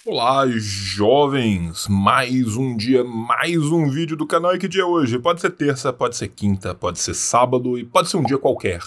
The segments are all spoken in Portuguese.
Olá, jovens! Mais um dia, mais um vídeo do canal. E que dia é hoje? Pode ser terça, pode ser quinta, pode ser sábado e pode ser um dia qualquer.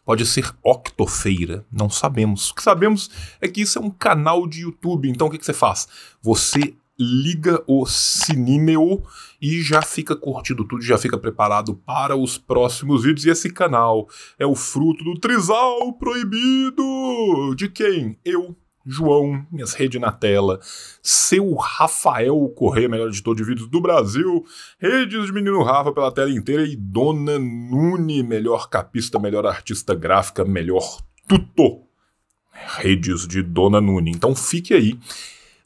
Pode ser octofeira, não sabemos. O que sabemos é que isso é um canal de YouTube. Então o que você faz? Você liga o sininho e já fica curtindo tudo, já fica preparado para os próximos vídeos. E esse canal é o fruto do trisal proibido. De quem? Eu, João, minhas redes na tela, seu Rafael Corrêa, melhor editor de vídeos do Brasil, redes de Menino Rafa pela tela inteira e Dona Nune, melhor capista, melhor artista gráfica, melhor tudo. Redes de Dona Nune. Então fique aí.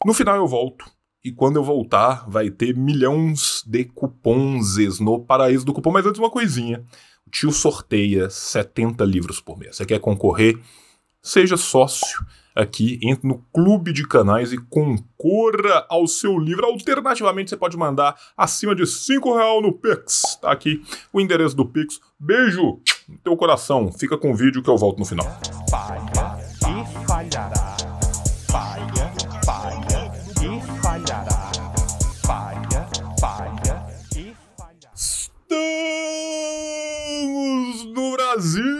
No final eu volto. E quando eu voltar, vai ter milhões de cupons no paraíso do cupom. Mas antes uma coisinha. O tio sorteia 70 livros por mês. Você quer concorrer? Seja sócio aqui, entre no clube de canais e concorra ao seu livro. Alternativamente, você pode mandar acima de R$5 no Pix. Tá aqui o endereço do Pix. Beijo no teu coração. Fica com o vídeo que eu volto no final. Falha e falhará. Falha e falhará. Falha e falhará. Estamos no Brasil!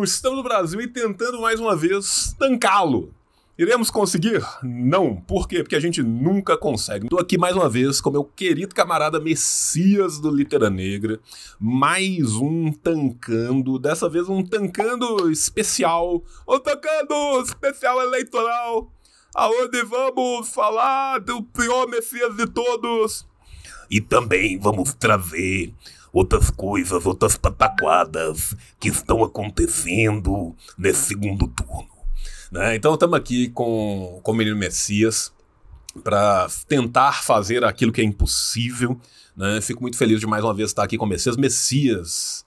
Estamos no Brasil e tentando mais uma vez tancá-lo. Iremos conseguir? Não. Por quê? Porque a gente nunca consegue. Estou aqui mais uma vez com meu querido camarada Messias do Litera Negra. Mais um tancando. Dessa vez um tancando especial. Um tancando especial eleitoral. Aonde vamos falar do pior Messias de todos. E também vamos trazer outras coisas, outras pataquadas que estão acontecendo nesse segundo turno. Né? Então estamos aqui com o menino Messias para tentar fazer aquilo que é impossível. Né? Fico muito feliz de mais uma vez estar aqui com o Messias. Messias,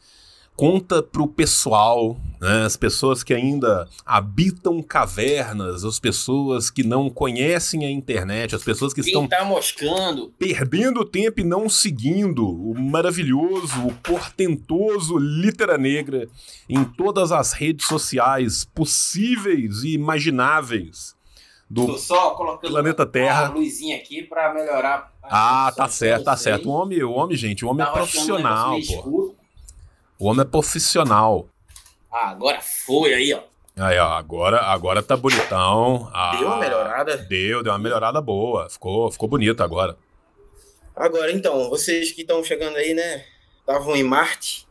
conta pro pessoal, né, as pessoas que ainda habitam cavernas, as pessoas que não conhecem a internet, as pessoas que estão tá moscando, perdendo tempo e não seguindo o maravilhoso, o portentoso Litera Negra em todas as redes sociais possíveis e imagináveis do tô só colocando planeta Terra. a luzinha aqui pra melhorar. Tá certo. O homem, gente, o homem é profissional, pô. O homem é profissional. Agora foi aí, ó. Aí, ó, agora tá bonitão. Deu uma melhorada? Deu uma melhorada boa. Ficou bonito agora. Agora, então, vocês que estão chegando aí, né? Estavam em Marte.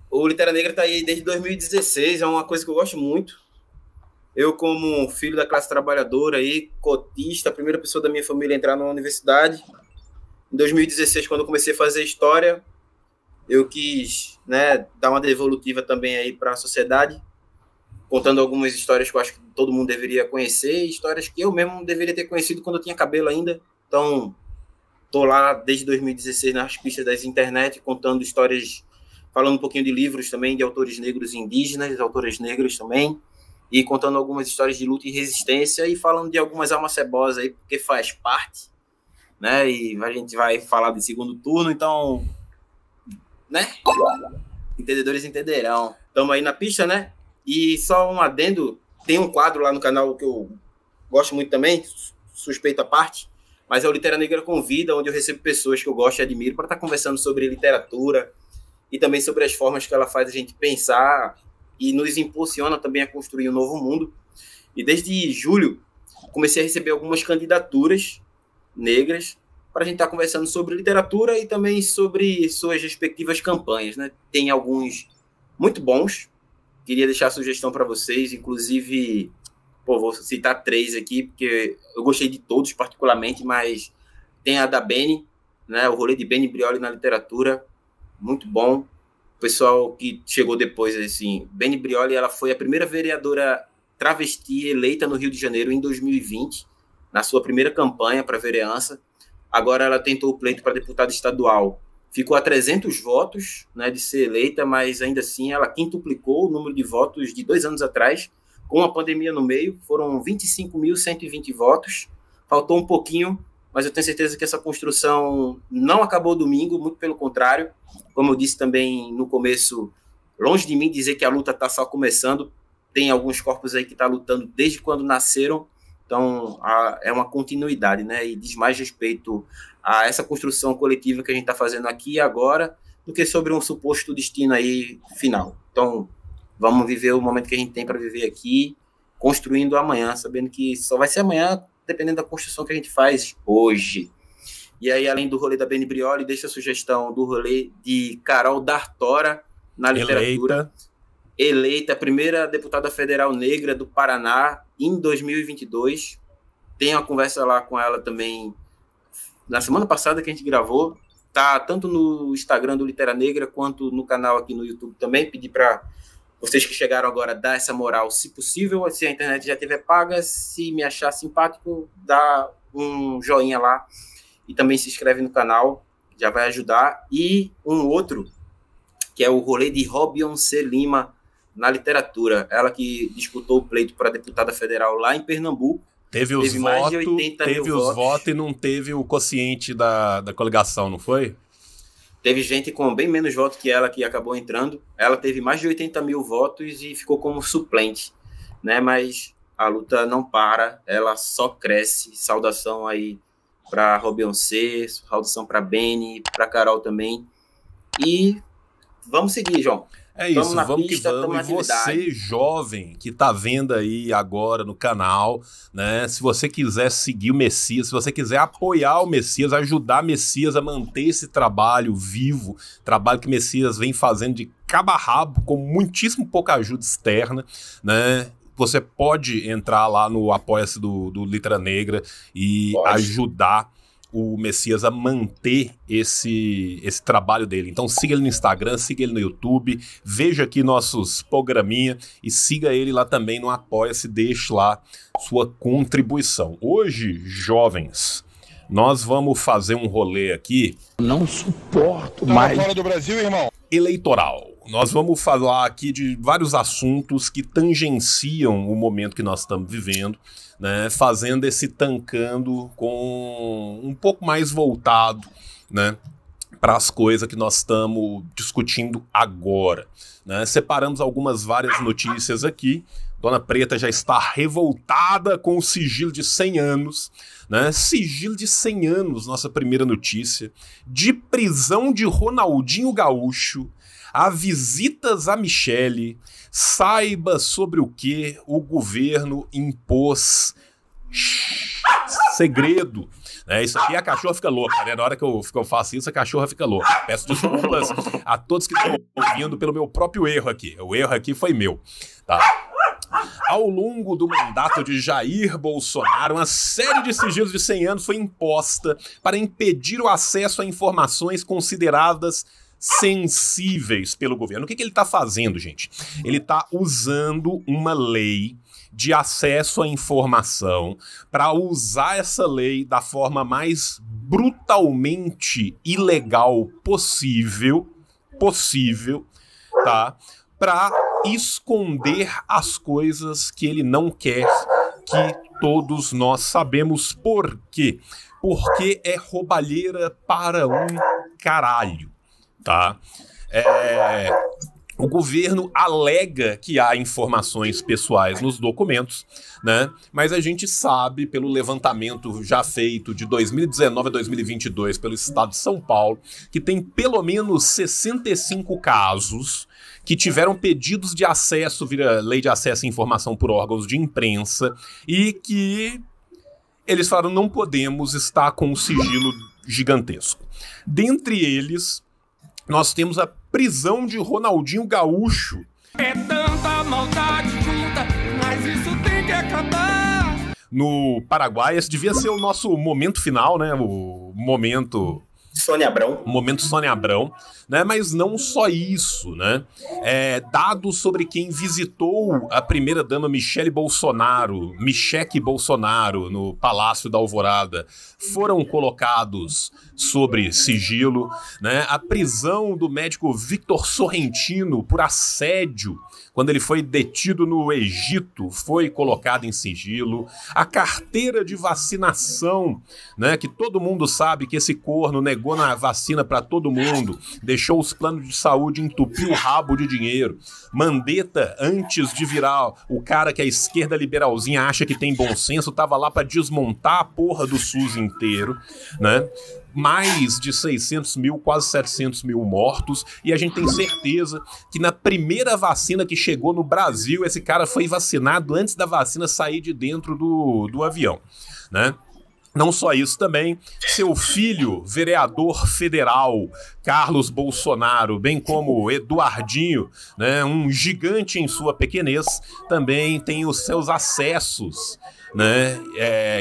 O Litera Negra tá aí desde 2016, é uma coisa que eu gosto muito. Eu, como filho da classe trabalhadora aí, cotista, a primeira pessoa da minha família a entrar na universidade. Em 2016, quando eu comecei a fazer história, eu quis, né, dar uma devolutiva também aí para a sociedade, contando algumas histórias que eu acho que todo mundo deveria conhecer, histórias que eu mesmo deveria ter conhecido quando eu tinha cabelo ainda. Então, tô lá desde 2016 nas pistas das internet, contando histórias, falando um pouquinho de livros também, de autores negros e indígenas, autoras negras também, e contando algumas histórias de luta e resistência, e falando de algumas almas cebosas aí, porque faz parte, né, e a gente vai falar de segundo turno, então, né? Entendedores entenderão. Estamos aí na pista, né? E só um adendo, tem um quadro lá no canal que eu gosto muito também, suspeito à parte, mas é o Litera Negra Convida, onde eu recebo pessoas que eu gosto e admiro para estar conversando sobre literatura e também sobre as formas que ela faz a gente pensar e nos impulsiona também a construir um novo mundo. E desde julho comecei a receber algumas candidaturas negras para a gente estar conversando sobre literatura e também sobre suas respectivas campanhas, né? Tem alguns muito bons, queria deixar a sugestão para vocês, inclusive, vou citar 3 aqui, porque eu gostei de todos particularmente, mas tem a da Beni, né? O rolê de Beni Brioli na literatura, muito bom. O pessoal que chegou depois, assim, Beni Brioli, ela foi a primeira vereadora travesti eleita no Rio de Janeiro em 2020, na sua primeira campanha para vereança. Agora ela tentou o pleito para deputada estadual. Ficou a 300 votos, né, de ser eleita, mas ainda assim ela quintuplicou o número de votos de 2 anos atrás, com a pandemia no meio. Foram 25.120 votos. Faltou um pouquinho, mas eu tenho certeza que essa construção não acabou domingo, muito pelo contrário. Como eu disse também no começo, longe de mim dizer que a luta está só começando. Tem alguns corpos aí que estão lutando desde quando nasceram. Então, é uma continuidade, né? E diz mais respeito a essa construção coletiva que a gente está fazendo aqui e agora do que sobre um suposto destino aí final. Então, vamos viver o momento que a gente tem para viver aqui, construindo amanhã, sabendo que só vai ser amanhã, dependendo da construção que a gente faz hoje. E aí, além do rolê da Beni Brioli, deixa a sugestão do rolê de Carol D'Artora na literatura. Eleita a primeira deputada federal negra do Paraná em 2022. Tem uma conversa lá com ela também na semana passada que a gente gravou. Tá tanto no Instagram do Litera Negra quanto no canal aqui no YouTube também. Pedi para vocês que chegaram agora dar essa moral, se possível. Se a internet já estiver paga, se me achar simpático, dá um joinha lá. E também se inscreve no canal, já vai ajudar. E um outro, que é o rolê de Robionce Lima na literatura. Ela que disputou o pleito para deputada federal lá em Pernambuco. Teve os votos e não teve o quociente da coligação, não foi? Teve gente com bem menos votos que ela que acabou entrando. Ela teve mais de 80 mil votos e ficou como suplente, né? Mas a luta não para, ela só cresce. Saudação aí para Robionce, saudação para Beni, para Carol também. E vamos seguir, João. É isso, vamos que vamos. E você, jovem, que tá vendo aí agora no canal, né? Se você quiser seguir o Messias, se você quiser apoiar o Messias, ajudar o Messias a manter esse trabalho vivo, trabalho que o Messias vem fazendo de cabo a rabo, com muitíssimo pouca ajuda externa, né? Você pode entrar lá no Apoia-se do Litera Negra e ajudar o Messias a manter esse trabalho dele. Então siga ele no Instagram, siga ele no YouTube, veja aqui nossos programinha e siga ele lá também no Apoia-se, deixe lá sua contribuição. Hoje, jovens, nós vamos fazer um rolê aqui. Não suporto mais. Fora do Brasil, irmão. Eleitoral. Nós vamos falar aqui de vários assuntos que tangenciam o momento que nós estamos vivendo, né, fazendo esse tancando com um pouco mais voltado, né, para as coisas que nós estamos discutindo agora, né. Separamos várias notícias aqui. Dona Preta já está revoltada com o sigilo de 100 anos, né? Sigilo de 100 anos, nossa primeira notícia, de prisão de Ronaldinho Gaúcho, a visitas a Michele, saiba sobre o que o governo impôs segredo. Isso aqui a cachorra fica louca, né? Na hora que eu faço isso, a cachorra fica louca. Peço desculpas a todos que estão ouvindo pelo meu próprio erro aqui. O erro aqui foi meu, tá? Ao longo do mandato de Jair Bolsonaro, uma série de sigilos de 100 anos foi imposta para impedir o acesso a informações consideradas sensíveis pelo governo. O que ele está fazendo, gente? Ele está usando uma lei de acesso à informação para usar essa lei da forma mais brutalmente ilegal possível, tá? Para esconder as coisas que ele não quer que todos nós sabemos. Por quê? Porque é roubalheira para um caralho, tá? O governo alega que há informações pessoais nos documentos, né? Mas a gente sabe, pelo levantamento já feito de 2019 a 2022 pelo Estado de São Paulo, que tem pelo menos 65 casos que tiveram pedidos de acesso via lei de acesso à informação por órgãos de imprensa e que eles falaram não podemos estar com um sigilo gigantesco. Dentre eles, nós temos a prisão de Ronaldinho Gaúcho. É tanta maldade junta, mas isso tem que acabar. No Paraguai, esse devia ser o nosso momento final, né? O momento Sônia Abrão. Momento Sônia Abrão, né? Mas não só isso, né? Dados sobre quem visitou a primeira-dama Michele Bolsonaro, Michele Bolsonaro, no Palácio da Alvorada, foram colocados sobre sigilo, né? A prisão do médico Victor Sorrentino por assédio quando ele foi detido no Egito, foi colocado em sigilo. A carteira de vacinação, né, que todo mundo sabe que esse corno negou na vacina para todo mundo, deixou os planos de saúde entupir o rabo de dinheiro. Mandetta, antes de virar o cara que a esquerda liberalzinha acha que tem bom senso, tava lá para desmontar a porra do SUS inteiro, né? Mais de 600 mil, quase 700 mil mortos, e a gente tem certeza que na primeira vacina que chegou no Brasil, esse cara foi vacinado antes da vacina sair de dentro do avião, né? Não só isso também, seu filho, vereador federal, Carlos Bolsonaro, bem como Eduardinho, né, um gigante em sua pequenez, também tem os seus acessos, né,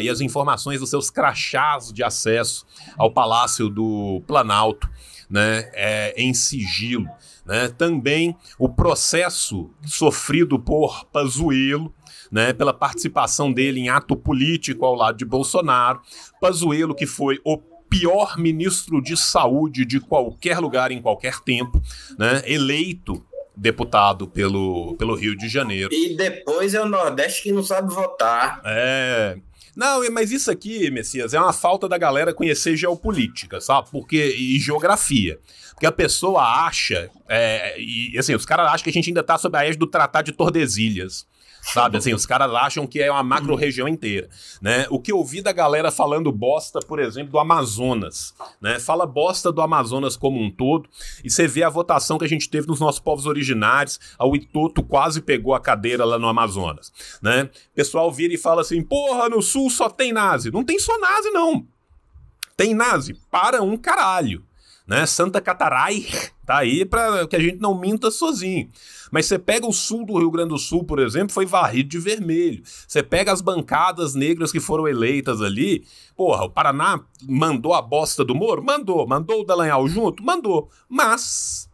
e as informações dos seus crachás de acesso ao Palácio do Planalto, né, em sigilo. Né. Também o processo sofrido por Pazuello, né, pela participação dele em ato político ao lado de Bolsonaro. Pazuello, que foi o pior ministro de saúde de qualquer lugar em qualquer tempo, né, eleito deputado pelo Rio de Janeiro. E depois é o Nordeste que não sabe votar. Não, mas isso aqui, Messias, é uma falta da galera conhecer geopolítica, sabe? E geografia. Porque a pessoa acha, e assim, os caras acham que a gente ainda tá sob a égide do Tratado de Tordesilhas. Sabe, assim, os caras acham que é uma macro-região inteira, né? O que eu ouvi da galera falando bosta, por exemplo, do Amazonas, né? Fala bosta do Amazonas como um todo, e você vê a votação que a gente teve nos nossos povos originários, a Witoto quase pegou a cadeira lá no Amazonas, né? O pessoal vira e fala assim, porra, no Sul só tem nazi. Não tem só nazi, não. Tem nazi para um caralho, né? Santa Catarina tá aí para que a gente não minta sozinho. Mas você pega o sul do Rio Grande do Sul, por exemplo, foi varrido de vermelho. Você pega as bancadas negras que foram eleitas ali, porra, o Paraná mandou a bosta do Moro? Mandou. Mandou o Dallagnol junto? Mandou. Mas,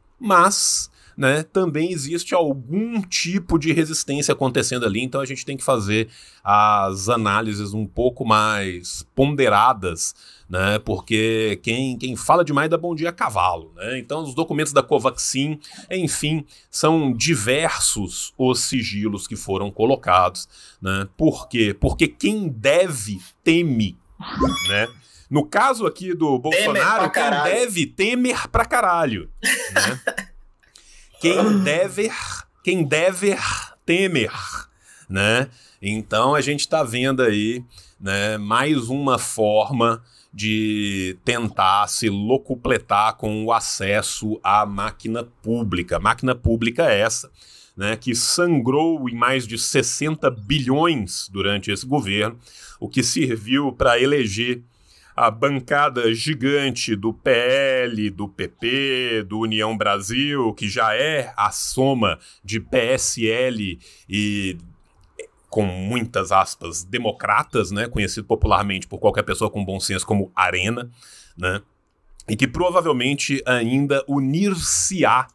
né, também existe algum tipo de resistência acontecendo ali, então a gente tem que fazer as análises um pouco mais ponderadas, né, porque quem fala demais dá bom dia a cavalo, né? Então os documentos da Covaxin, enfim, são diversos os sigilos que foram colocados, né? Por quê? Porque quem deve teme, né? No caso aqui do Bolsonaro, quem deve temer pra caralho, né? Quem deve temer, né? Então a gente tá vendo aí, né, mais uma forma de tentar se locupletar com o acesso à máquina pública. Máquina pública essa, né, que sangrou em mais de 60 bilhões durante esse governo, o que serviu para eleger a bancada gigante do PL, do PP, do União Brasil, que já é a soma de PSL e, com muitas aspas, democratas, né, conhecido popularmente por qualquer pessoa com bom senso como Arena, né, e que provavelmente ainda unir-se-á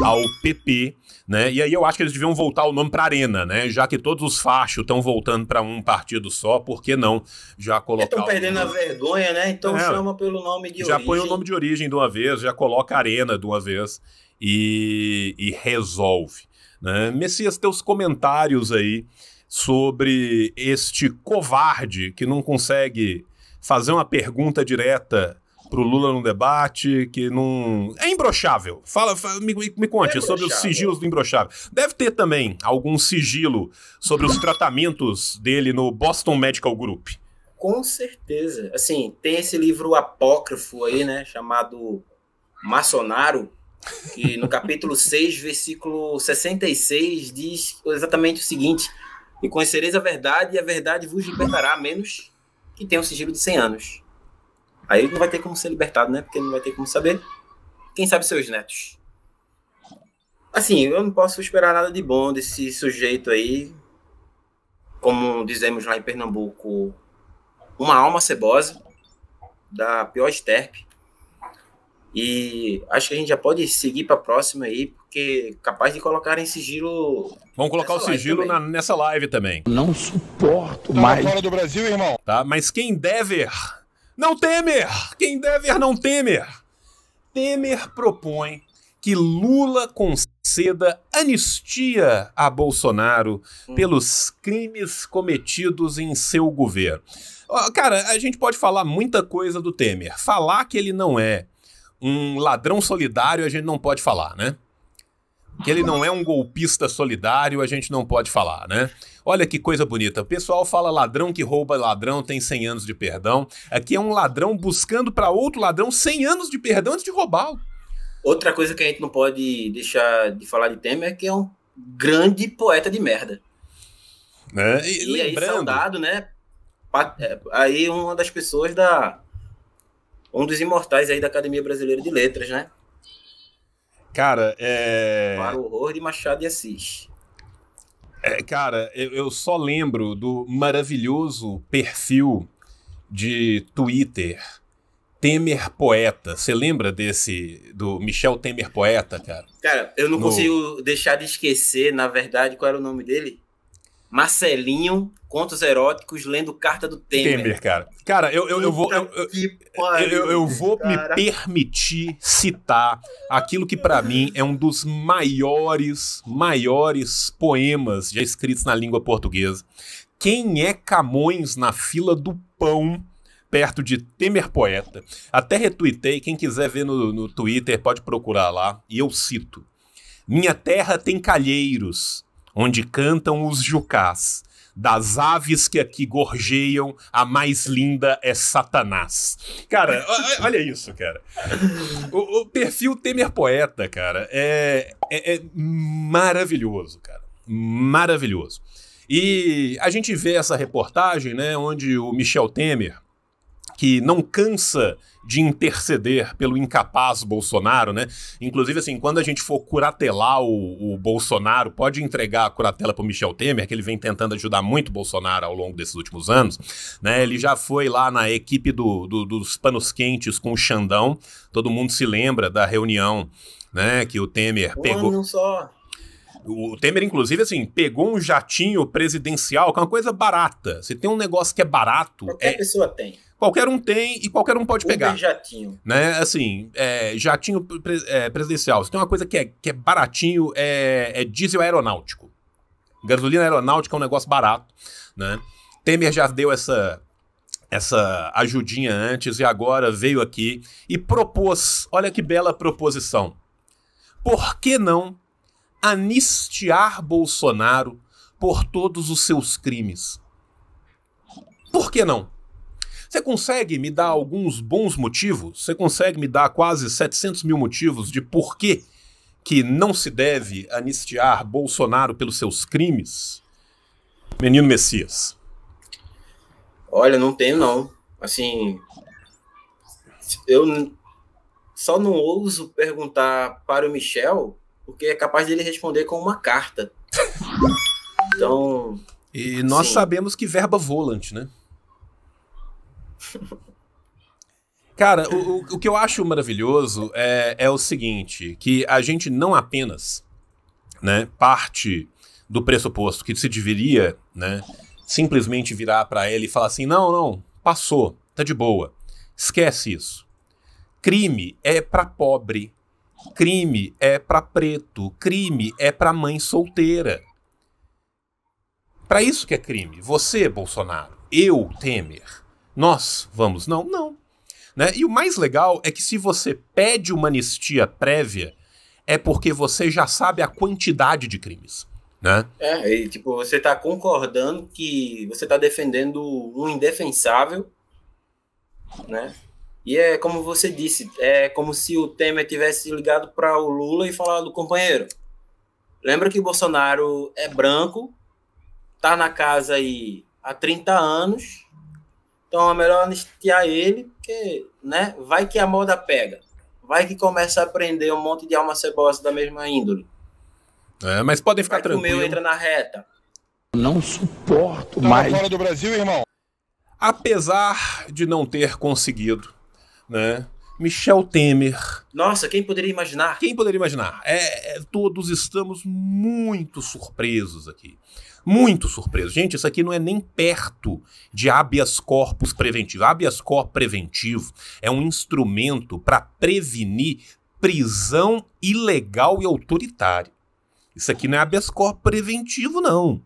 ao PP, né, e aí eu acho que eles deviam voltar o nome para Arena, né, já que todos os fachos estão voltando para um partido só, por que não já colocar... Estão perdendo a vergonha, né, então chama pelo nome de origem. Já põe o nome de origem de uma vez, já coloca Arena de uma vez e resolve, né. Messias, teus comentários aí sobre este covarde que não consegue fazer uma pergunta direta pro Lula no debate, que não... É imbrochável. Me conte sobre os sigilos do imbrochável. Deve ter também algum sigilo sobre os tratamentos dele no Boston Medical Group. Com certeza. Assim, tem esse livro apócrifo aí, né, chamado Maçonaro, que no capítulo 6, versículo 66, diz exatamente o seguinte: e conhecereis a verdade, e a verdade vos libertará, a menos que tenha um sigilo de 100 anos. Aí não vai ter como ser libertado, né? Porque não vai ter como saber. Quem sabe seus netos. Assim, eu não posso esperar nada de bom desse sujeito aí. Como dizemos lá em Pernambuco, uma alma cebosa, da pior estirpe. E acho que a gente já pode seguir para a próxima aí, porque capaz de colocar em sigilo... Vamos colocar o sigilo nessa live também. Não suporto mais. Fora do Brasil, irmão. Tá? Mas quem deve... Não Temer! Quem deve não Temer! Temer propõe que Lula Lacerda anistia a Bolsonaro pelos crimes cometidos em seu governo. Cara, a gente pode falar muita coisa do Temer. Falar que ele não é um ladrão solidário, a gente não pode falar, né? Que ele não é um golpista solidário, a gente não pode falar, né? Olha que coisa bonita. O pessoal fala ladrão que rouba ladrão tem 100 anos de perdão. Aqui é um ladrão buscando para outro ladrão 100 anos de perdão antes de roubá-lo. Outra coisa que a gente não pode deixar de falar de Temer é que é um grande poeta de merda. Né? E lembrando... aí, saudado, né? Aí uma das pessoas um dos imortais aí da Academia Brasileira de Letras, né? Cara, Para o horror de Machado de Assis. Cara, eu só lembro do maravilhoso perfil de Twitter Temer Poeta. Você lembra do Michel Temer Poeta, cara? Cara, eu não consigo deixar de esquecer, na verdade, qual era o nome dele? Marcelinho, Contos Eróticos, lendo Carta do Temer. Cara. Cara, eu vou me permitir citar aquilo que pra mim é um dos maiores poemas já escritos na língua portuguesa. Quem é Camões na fila do pão, perto de Temer Poeta? Até retuitei, quem quiser ver no Twitter pode procurar lá, e eu cito: minha terra tem calheiros, onde cantam os jucás. Das aves que aqui gorjeiam, a mais linda é Satanás. Cara, olha isso, cara. O perfil Temer Poeta, cara, é maravilhoso, cara. Maravilhoso. E a gente vê essa reportagem, né, onde o Michel Temer, que não cansa de interceder pelo incapaz Bolsonaro, né? Inclusive, assim, quando a gente for curatelar o Bolsonaro, pode entregar a curatela pro Michel Temer, que ele vem tentando ajudar muito o Bolsonaro ao longo desses últimos anos, né? Ele já foi lá na equipe dos panos quentes com o Xandão. Todo mundo se lembra da reunião, né, que o Temer pegou... Não só... O Temer, inclusive, assim, pegou um jatinho presidencial, que é uma coisa barata. Se tem um negócio que é barato... Qualquer pessoa tem. Qualquer um tem e qualquer um pode pegar. Jatinho. Né? Assim, jatinho presidencial. Se tem uma coisa que é baratinho, é diesel aeronáutico. Gasolina aeronáutica é um negócio barato, né? Temer já deu essa ajudinha antes e agora veio aqui e propôs, olha que bela proposição. Por que não anistiar Bolsonaro por todos os seus crimes? Por que não? Você consegue me dar alguns bons motivos? Você consegue me dar quase 700 mil motivos de por que não se deve anistiar Bolsonaro pelos seus crimes? Menino Messias. Olha, não tenho não. Assim, eu só não ouso perguntar para o Michel, porque é capaz dele responder com uma carta. Então... E nós sabemos que verba volant, né? Cara, o que eu acho maravilhoso é o seguinte, que a gente não apenas, né, parte do pressuposto que se deveria, né, simplesmente virar para ele e falar assim, não, passou, tá de boa, esquece isso. Crime é pra pobre, crime é pra preto, crime é pra mãe solteira. Pra isso que é crime. Você, Bolsonaro, eu, Temer, nós vamos, não. Né? E o mais legal é que se você pede uma anistia prévia, é porque você já sabe a quantidade de crimes. Né? E tipo, você tá concordando que você tá defendendo um indefensável, né? E é como você disse, é como se o Temer tivesse ligado para o Lula e falado, companheiro, lembra que o Bolsonaro é branco, tá na casa aí há 30 anos, então é melhor anistiar ele, porque, né, vai que a moda pega. Vai que começa a prender um monte de alma cebosa da mesma índole. Mas podem ficar tranquilos. O meu entra na reta. Não suporto mais. Fora do Brasil, irmão. Apesar de não ter conseguido, né, Michel Temer... Nossa, quem poderia imaginar? Quem poderia imaginar? Todos estamos muito surpresos aqui. Muito surpreso. Gente, isso aqui não é nem perto de habeas corpus preventivo. Habeas corpus preventivo é um instrumento para prevenir prisão ilegal e autoritária. Isso aqui não é habeas corpus preventivo, não.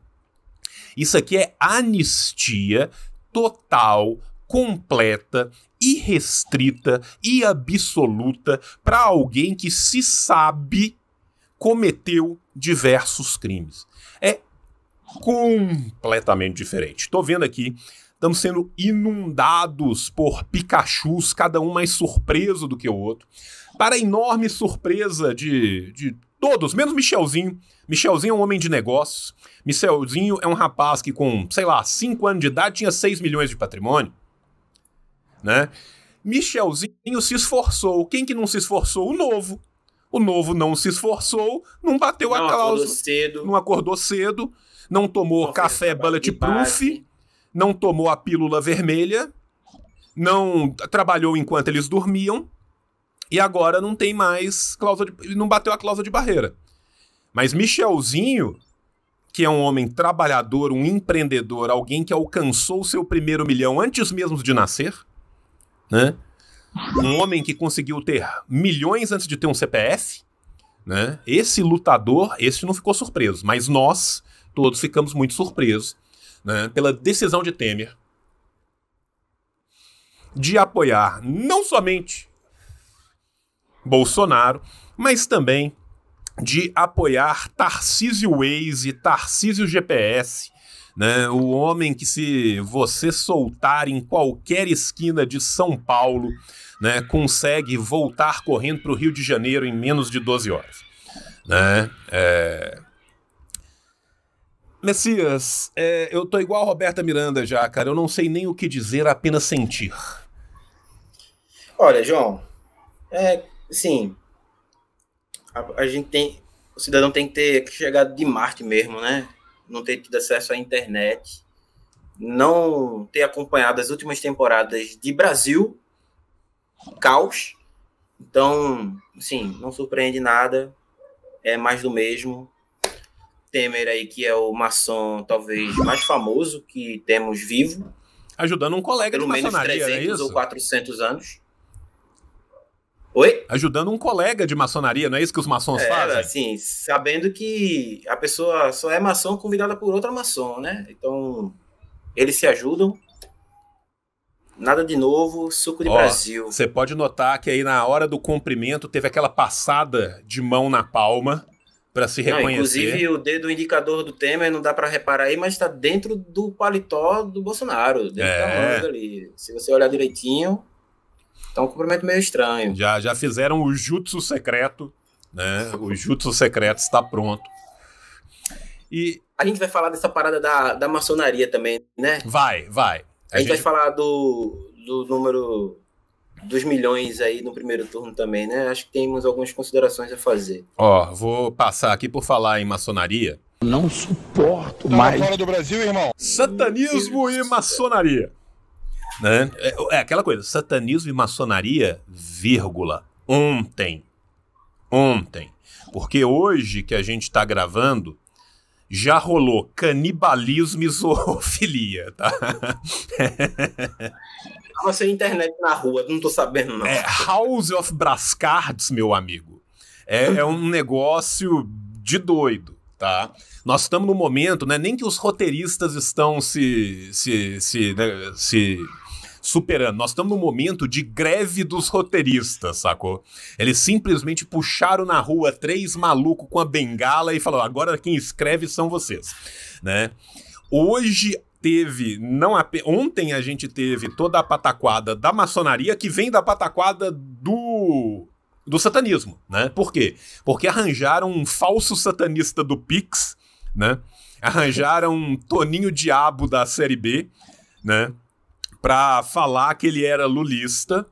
Isso aqui é anistia total, completa, irrestrita e absoluta para alguém que se sabe cometeu diversos crimes. É completamente diferente. Tô vendo aqui, estamos sendo inundados por Pikachus, cada um mais surpreso do que o outro, para a enorme surpresa de todos, menos Michelzinho. Michelzinho é um homem de negócios. Michelzinho é um rapaz que com, 5 anos de idade tinha 6 milhões de patrimônio, né? Michelzinho se esforçou. Quem que não se esforçou? O Novo. O Novo não se esforçou, não bateu a cláusula. Não acordou cedo, não tomou café bulletproof, não tomou a pílula vermelha, não trabalhou enquanto eles dormiam, e agora não tem mais não bateu a cláusula de barreira. Mas Michelzinho, que é um homem trabalhador, um empreendedor, alguém que alcançou o seu primeiro milhão antes mesmo de nascer, né? Um homem que conseguiu ter milhões antes de ter um CPF, né? Esse lutador, esse não ficou surpreso, mas nós todos ficamos muito surpresos, né, pela decisão de Temer de apoiar não somente Bolsonaro, mas também de apoiar Tarcísio Waze, Tarcísio GPS, né? O homem que, se você soltar em qualquer esquina de São Paulo, né, consegue voltar correndo para o Rio de Janeiro em menos de 12 horas. Né? Messias, eu tô igual a Roberta Miranda já, cara. Eu não sei nem o que dizer, apenas sentir. Olha, João, sim, a gente tem, o cidadão tem que ter chegado de Marte mesmo, né? Não ter tido acesso à internet, não ter acompanhado as últimas temporadas de Brasil, caos. Então, assim, não surpreende nada, é mais do mesmo. Temer aí, que é o maçom talvez mais famoso que temos vivo. Ajudando um colega de maçonaria, pelo menos 300 não é isso? ou 400 anos. Oi? Ajudando um colega de maçonaria, não é isso que os maçons fazem? Assim, sabendo que a pessoa só é maçom convidada por outra maçom, né? Então, eles se ajudam. Nada de novo, suco de Brasil. Você pode notar que aí na hora do cumprimento teve aquela passada de mão na palma para se reconhecer. Inclusive, o dedo indicador do Temer não dá para reparar aí, mas está dentro do paletó do Bolsonaro, dentro da manga ali. Se você olhar direitinho, tá um cumprimento meio estranho. Já fizeram o jutsu secreto, né? O jutsu secreto está pronto. E a gente vai falar dessa parada da maçonaria também, né? Vai. A gente vai falar do número dos milhões aí no primeiro turno também, né? Acho que temos algumas considerações a fazer. Vou passar aqui por falar em maçonaria. Não suporto mais. Fora do Brasil, irmão. Satanismo e maçonaria. Né? É aquela coisa, satanismo e maçonaria, vírgula, ontem. Porque hoje que a gente tá gravando, já rolou canibalismo e zoofilia, tá? Tava sem internet na rua, não tô sabendo não. House of Brascards, meu amigo. É um negócio de doido, tá? Nós estamos no momento, né, nem que os roteiristas estão se superando. Nós estamos no momento de greve dos roteiristas, sacou? Eles simplesmente puxaram na rua 3 malucos com a bengala e falaram, agora quem escreve são vocês, né? Hoje ontem a gente teve toda a pataquada da maçonaria que vem da pataquada do satanismo, né? Por quê? Porque arranjaram um falso satanista do Pix, né? Arranjaram um Toninho Diabo da Série B, né? Pra falar que ele era lulista,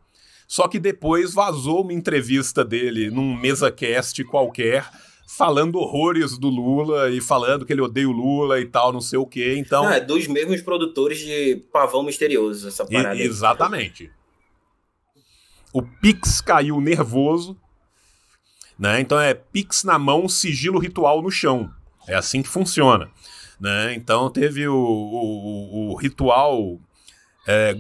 só que depois vazou uma entrevista dele num MesaCast qualquer, falando horrores do Lula e falando que ele odeia o Lula e tal, não sei o quê, então... É dos mesmos produtores de Pavão Misterioso, essa parada. Exatamente. O Pix caiu nervoso, né? Então é Pix na mão, sigilo ritual no chão. É assim que funciona, né? Então teve o ritual...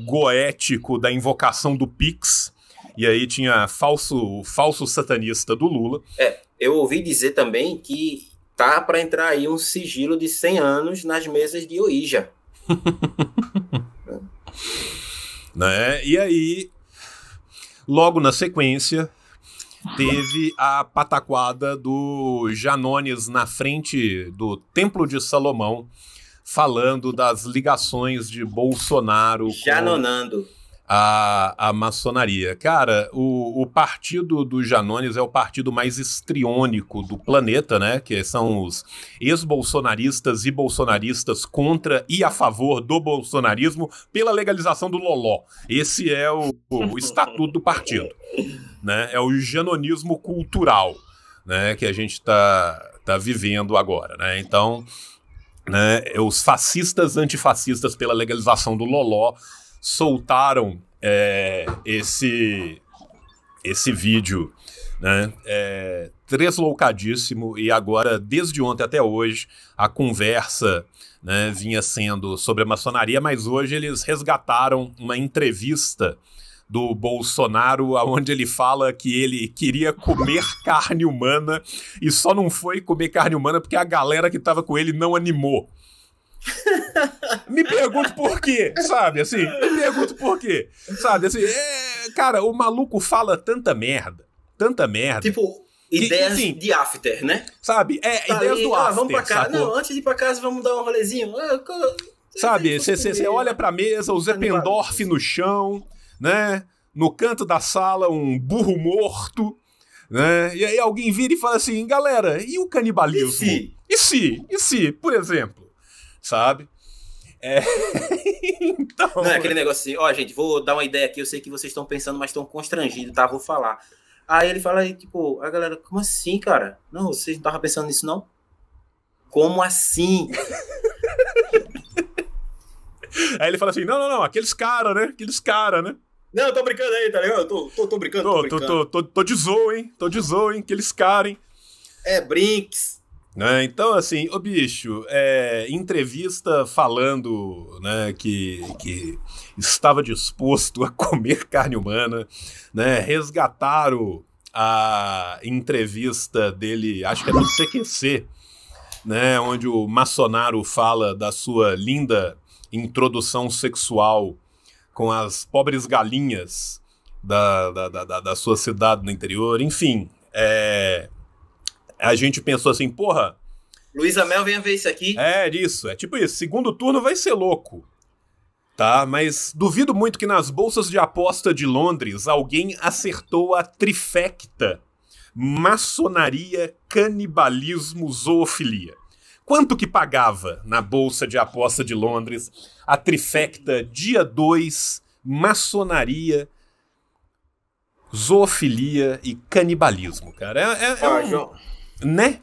goético da invocação do Pix, e aí tinha falso satanista do Lula. Eu ouvi dizer também que tá para entrar aí um sigilo de 100 anos nas mesas de Ouija. Né? E aí, logo na sequência, teve a pataquada do Janones na frente do Templo de Salomão, falando das ligações de Bolsonaro Janonando. com a maçonaria. Cara, o partido do Janones é o partido mais histriônico do planeta, né? Que são os ex-bolsonaristas e bolsonaristas contra e a favor do bolsonarismo pela legalização do loló. Esse é o estatuto do partido, né? É o janonismo cultural, né? Que a gente tá vivendo agora, né? Então, né, os fascistas antifascistas pela legalização do loló soltaram esse vídeo, né, tresloucadíssimo, e agora, desde ontem até hoje, a conversa, né, vinha sendo sobre a maçonaria, mas hoje eles resgataram uma entrevista do Bolsonaro, onde ele fala que ele queria comer carne humana e só não foi comer carne humana porque a galera que tava com ele não animou. Me pergunto por quê, sabe, assim, sabe, assim, cara, o maluco fala tanta merda, Tipo, ideias assim, de after, né? sabe, Tá ideias ali, do after, vamos pra casa, sacou? não, antes de ir pra casa vamos dar um rolezinho. Sabe, você olha pra mesa, o Zeppendorf no chão, né, no canto da sala, um burro morto, né, e aí alguém vira e fala assim, galera, e o canibalismo? E se, por exemplo? Sabe? Então... Não é aquele negócio assim, ó, gente, vou dar uma ideia aqui, eu sei que vocês estão pensando, mas estão constrangidos, tá? Vou falar. Aí ele fala aí, tipo, a galera, como assim, cara? Não, vocês não estavam pensando nisso, não? Como assim? Aí ele fala assim, não, aqueles caras, né? Não, eu tô brincando aí, tá ligado? Tô brincando, Tô de zoa, hein? Aqueles caras, hein? É, Brinks. Né? Então, assim, ô bicho, entrevista falando, né, que estava disposto a comer carne humana, né, resgataram a entrevista dele, acho que é no CQC, né, onde o Maçonaro fala da sua linda introdução sexual com as pobres galinhas da sua cidade no interior, enfim, a gente pensou assim, porra... Luísa Mel, venha ver isso aqui. É tipo isso, segundo turno vai ser louco, tá? Mas duvido muito que nas bolsas de aposta de Londres alguém acertou a trifecta: maçonaria, canibalismo, zoofilia. Quanto que pagava na bolsa de aposta de Londres a trifecta dia 2, maçonaria, zoofilia e canibalismo, cara? João, né?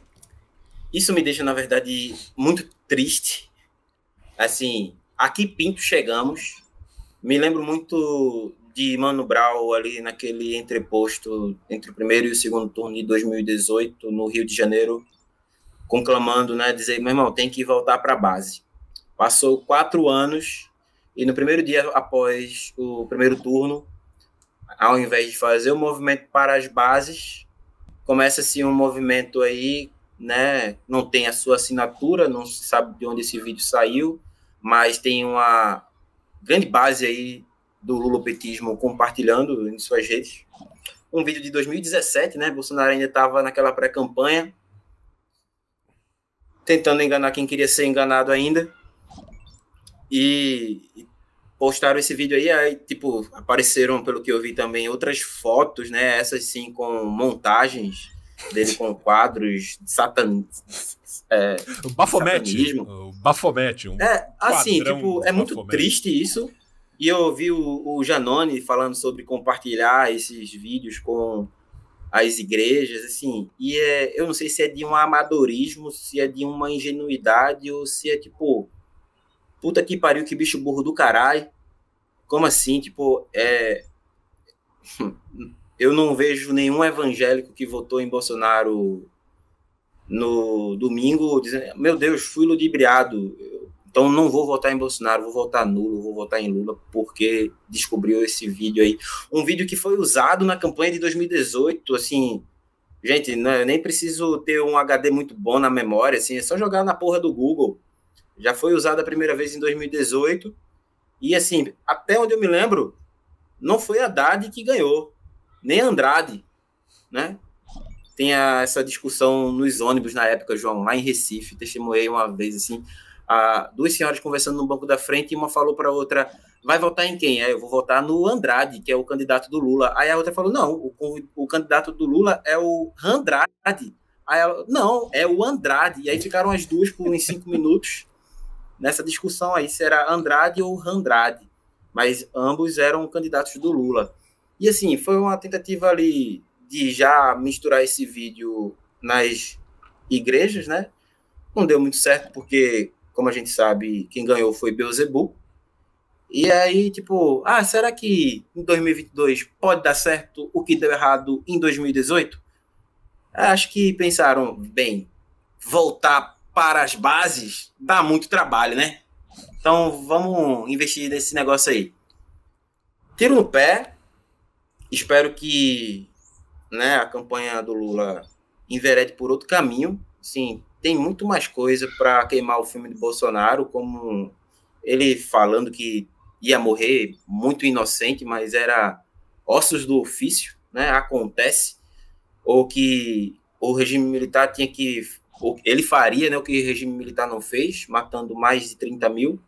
isso me deixa, na verdade, muito triste. Assim, aqui Pinto chegamos. Me lembro muito de Mano Brown ali naquele entreposto entre o primeiro e o segundo turno de 2018 no Rio de Janeiro, conclamando, né, dizer, meu irmão, tem que voltar para a base. Passou 4 anos e no primeiro dia após o primeiro turno, ao invés de fazer o movimento para as bases, começa-se um movimento aí, né, não tem a sua assinatura, não se sabe de onde esse vídeo saiu, mas tem uma grande base aí do lulopetismo compartilhando em suas redes. Um vídeo de 2017, né, Bolsonaro ainda estava naquela pré-campanha, tentando enganar quem queria ser enganado ainda, e postaram esse vídeo aí, tipo, apareceram, pelo que eu vi também, outras fotos, né, essas sim com montagens dele com quadros de o Bafomete. Assim, tipo, é muito triste isso, e eu ouvi o Janone falando sobre compartilhar esses vídeos com as igrejas, assim, e eu não sei se é de um amadorismo, se é de uma ingenuidade, ou se é tipo, puta que pariu, que bicho burro do caralho. Como assim? Tipo, eu não vejo nenhum evangélico que votou em Bolsonaro no domingo dizendo, meu Deus, fui ludibriado, então não vou votar em Bolsonaro, vou votar nulo, vou votar em Lula, porque descobriu esse vídeo aí. Um vídeo que foi usado na campanha de 2018, assim, Gente, eu nem preciso ter um HD muito bom na memória, assim, é só jogar na porra do Google. Já foi usada a primeira vez em 2018. E, assim, até onde eu me lembro, não foi Haddad que ganhou, nem Andrade, né? Tem essa discussão nos ônibus na época, João, lá em Recife. Testemunhei uma vez, assim, duas senhoras conversando no banco da frente e uma falou para a outra, vai votar em quem? Eu vou votar no Andrade, que é o candidato do Lula. Aí a outra falou, não, o candidato do Lula é o Andrade. Aí ela, não, é o Andrade. E aí ficaram as duas por uns 5 minutos nessa discussão aí, se era Andrade ou Randrade. Mas ambos eram candidatos do Lula. E assim, foi uma tentativa ali de já misturar esse vídeo nas igrejas, né? Não deu muito certo, porque, como a gente sabe, quem ganhou foi Beelzebub. E aí, tipo, será que em 2022 pode dar certo o que deu errado em 2018? Acho que pensaram, bem, voltar para as bases dá muito trabalho, né? Então, vamos investir nesse negócio aí. Tiro no pé. Espero que, né, a campanha do Lula enverede por outro caminho. Sim, tem muito mais coisa para queimar o filme do Bolsonaro, como ele falando que ia morrer muito inocente, mas era ossos do ofício, né? Acontece. Ou que o regime militar tinha que... Ele faria, né, o que o regime militar não fez, matando mais de 30 mil,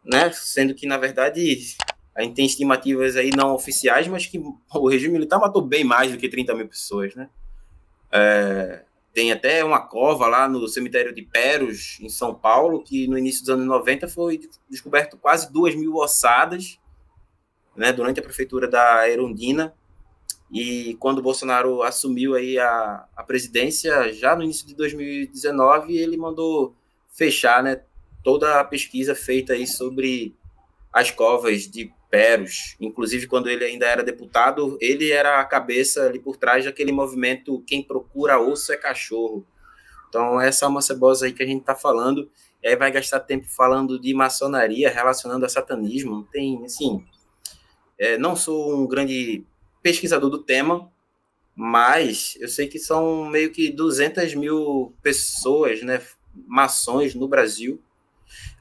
né? Sendo que, na verdade, a gente tem estimativas aí não oficiais, mas que o regime militar matou bem mais do que 30 mil pessoas, né? Tem até uma cova lá no cemitério de Peros, em São Paulo, que no início dos anos 90 foi descoberto quase 2.000 ossadas, né, durante a prefeitura da Erundina. E quando o Bolsonaro assumiu aí a presidência, já no início de 2019, ele mandou fechar, né, toda a pesquisa feita aí sobre as covas de Peros. Inclusive, quando ele ainda era deputado, ele era a cabeça ali por trás daquele movimento Quem Procura Osso é Cachorro. Então, essa é uma cebosa aí que a gente está falando. E aí vai gastar tempo falando de maçonaria, relacionando a satanismo. Tem, assim, não sou um grande pesquisador do tema, mas eu sei que são meio que 200 mil pessoas, né, maçons no Brasil.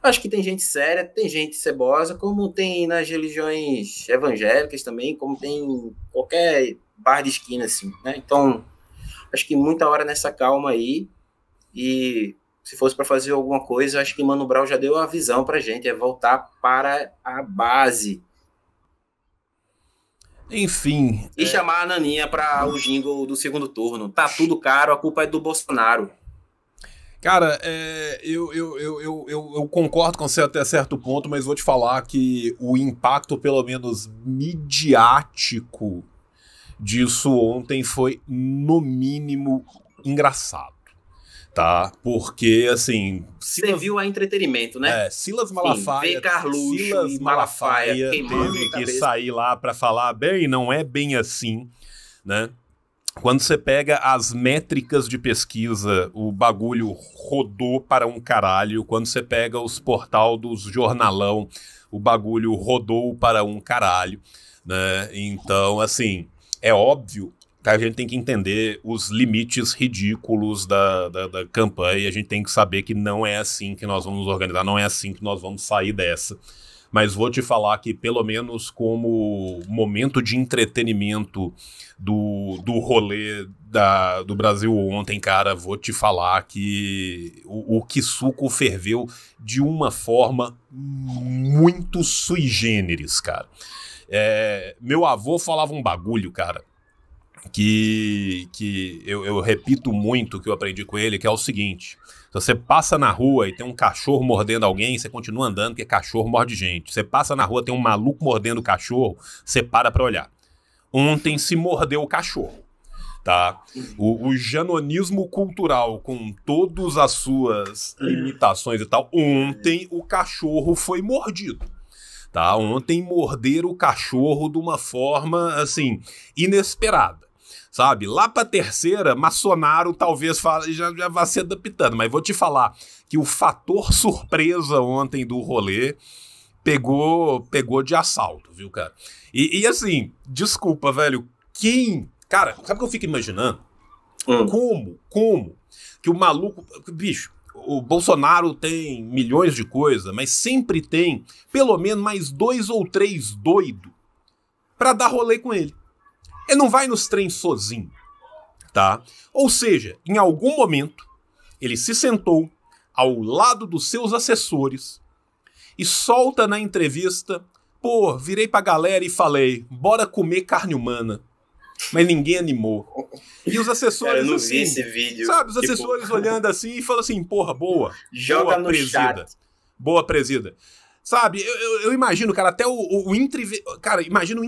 Acho que tem gente séria, tem gente cebosa, como tem nas religiões evangélicas também, como tem em qualquer bar de esquina, assim, né? Então, acho que muita hora nessa calma aí, e se fosse para fazer alguma coisa, acho que Mano Brown já deu a visão pra gente, é voltar para a base. Enfim. E chamar a Naninha para o jingle do segundo turno. Tá tudo caro, a culpa é do Bolsonaro. Cara, eu concordo com você até certo ponto, mas vou te falar que o impacto, pelo menos midiático, disso ontem foi, no mínimo, engraçado. Tá? Porque, assim... Serviu a entretenimento, né? Silas Malafaia... Sim, Carluxo Silas Malafaia teve que sair lá pra falar, bem, não é bem assim, né? Quando você pega as métricas de pesquisa, o bagulho rodou para um caralho. Quando você pega os portal dos jornalão, o bagulho rodou para um caralho, né? Então, assim, é óbvio que a gente tem que entender os limites ridículos da campanha. A gente tem que saber que não é assim que nós vamos organizar, não é assim que nós vamos sair dessa. Mas vou te falar que, pelo menos como momento de entretenimento do rolê do Brasil ontem, cara, vou te falar que o Kisuko ferveu de uma forma muito sui generis, cara. Meu avô falava um bagulho, cara, que eu repito muito, que eu aprendi com ele, que é o seguinte: se você passa na rua e tem um cachorro mordendo alguém, você continua andando, porque cachorro morde gente. Você passa na rua, tem um maluco mordendo o cachorro, você para pra olhar. Ontem se mordeu o cachorro, tá? O janonismo cultural, com todas as suas limitações e tal, ontem o cachorro foi mordido. Tá? Ontem morderam o cachorro de uma forma, assim, inesperada. Sabe? Lá pra terceira, maçonaro talvez já vá se adaptando, mas vou te falar que o fator surpresa ontem do rolê pegou de assalto, viu, cara? E assim, desculpa, velho, cara, sabe o que eu fico imaginando? Como que o maluco... Bicho, o Bolsonaro tem milhões de coisas, mas sempre tem pelo menos mais 2 ou 3 doidos pra dar rolê com ele. Ele não vai nos trens sozinho, tá? Ou seja, em algum momento, ele se sentou ao lado dos seus assessores e solta na entrevista: pô, virei pra galera e falei, bora comer carne humana. Mas ninguém animou. E os assessores, eu não assim, vi esse vídeo. sabe, os assessores olhando assim e falam assim, porra, boa. Joga boa no presida. chat. Boa presida. Sabe, eu imagino, cara, até cara, imagina o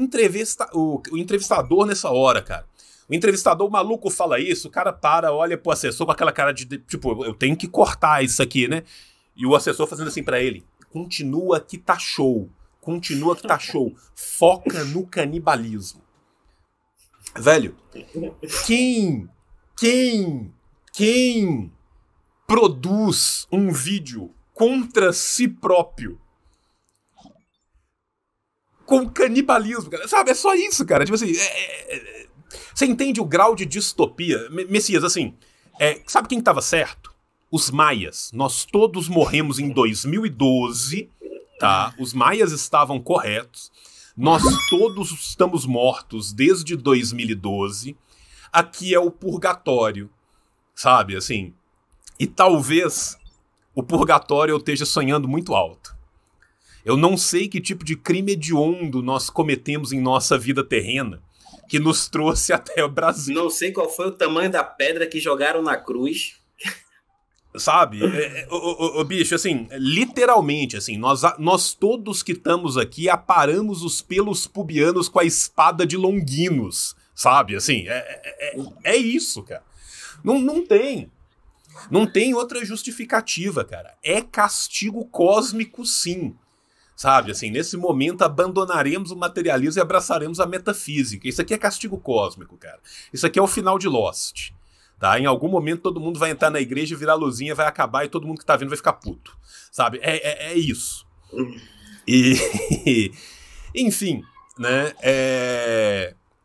entrevistador nessa hora, cara. O entrevistador, o maluco fala isso, o cara olha pro assessor com aquela cara de, tipo, eu tenho que cortar isso aqui, né? E o assessor fazendo assim pra ele, continua que tá show, foca no canibalismo. Velho, quem produz um vídeo contra si próprio com canibalismo, cara? Sabe, é só isso, cara. Tipo assim, você entende o grau de distopia? Messias, assim, sabe quem tava certo? Os maias. Nós todos morremos em 2012, tá? Os maias estavam corretos. Nós todos estamos mortos desde 2012. Aqui é o purgatório, sabe, assim. E talvez o purgatório eu esteja sonhando muito alto. Eu não sei que tipo de crime hediondo nós cometemos em nossa vida terrena que nos trouxe até o Brasil. Não sei qual foi o tamanho da pedra que jogaram na cruz. Sabe? Bicho, assim, literalmente, assim, nós todos que estamos aqui aparamos os pelos pubianos com a espada de Longinos, sabe? Assim, é isso, cara. Não tem outra justificativa, cara. É castigo cósmico, sim. Sabe, assim, nesse momento abandonaremos o materialismo e abraçaremos a metafísica. Isso aqui é castigo cósmico, cara. Isso aqui é o final de Lost. Tá? Em algum momento todo mundo vai entrar na igreja, virar a luzinha, vai acabar e todo mundo que tá vindo vai ficar puto. Sabe? É isso. E, enfim, né?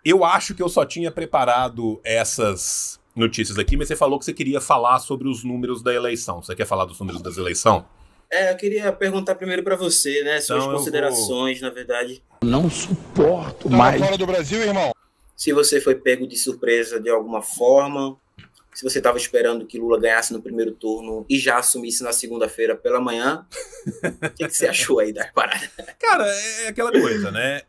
Eu acho que eu só tinha preparado essas notícias aqui, mas você falou que você queria falar sobre os números da eleição. Você quer falar dos números das eleições? Eu queria perguntar primeiro para você, né? Suas considerações, na verdade. Não suporto mais. Fora do Brasil, irmão. Se você foi pego de surpresa de alguma forma, se você estava esperando que Lula ganhasse no primeiro turno e já assumisse na segunda-feira pela manhã, o que você achou aí das paradas? Cara, é aquela coisa, né?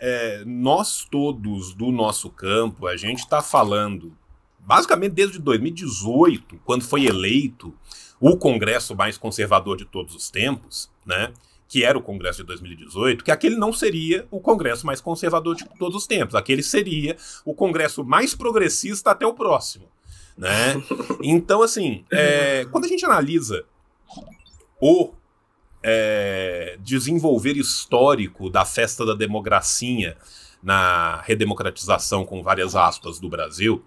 Nós todos do nosso campo, a gente tá falando, basicamente desde 2018, quando foi eleito o Congresso mais conservador de todos os tempos, né? Que era o Congresso de 2018, que aquele não seria o Congresso mais conservador de todos os tempos. Aquele seria o Congresso mais progressista até o próximo, né? Então, assim, quando a gente analisa o desenvolver histórico da festa da democracia na redemocratização, com várias aspas, do Brasil,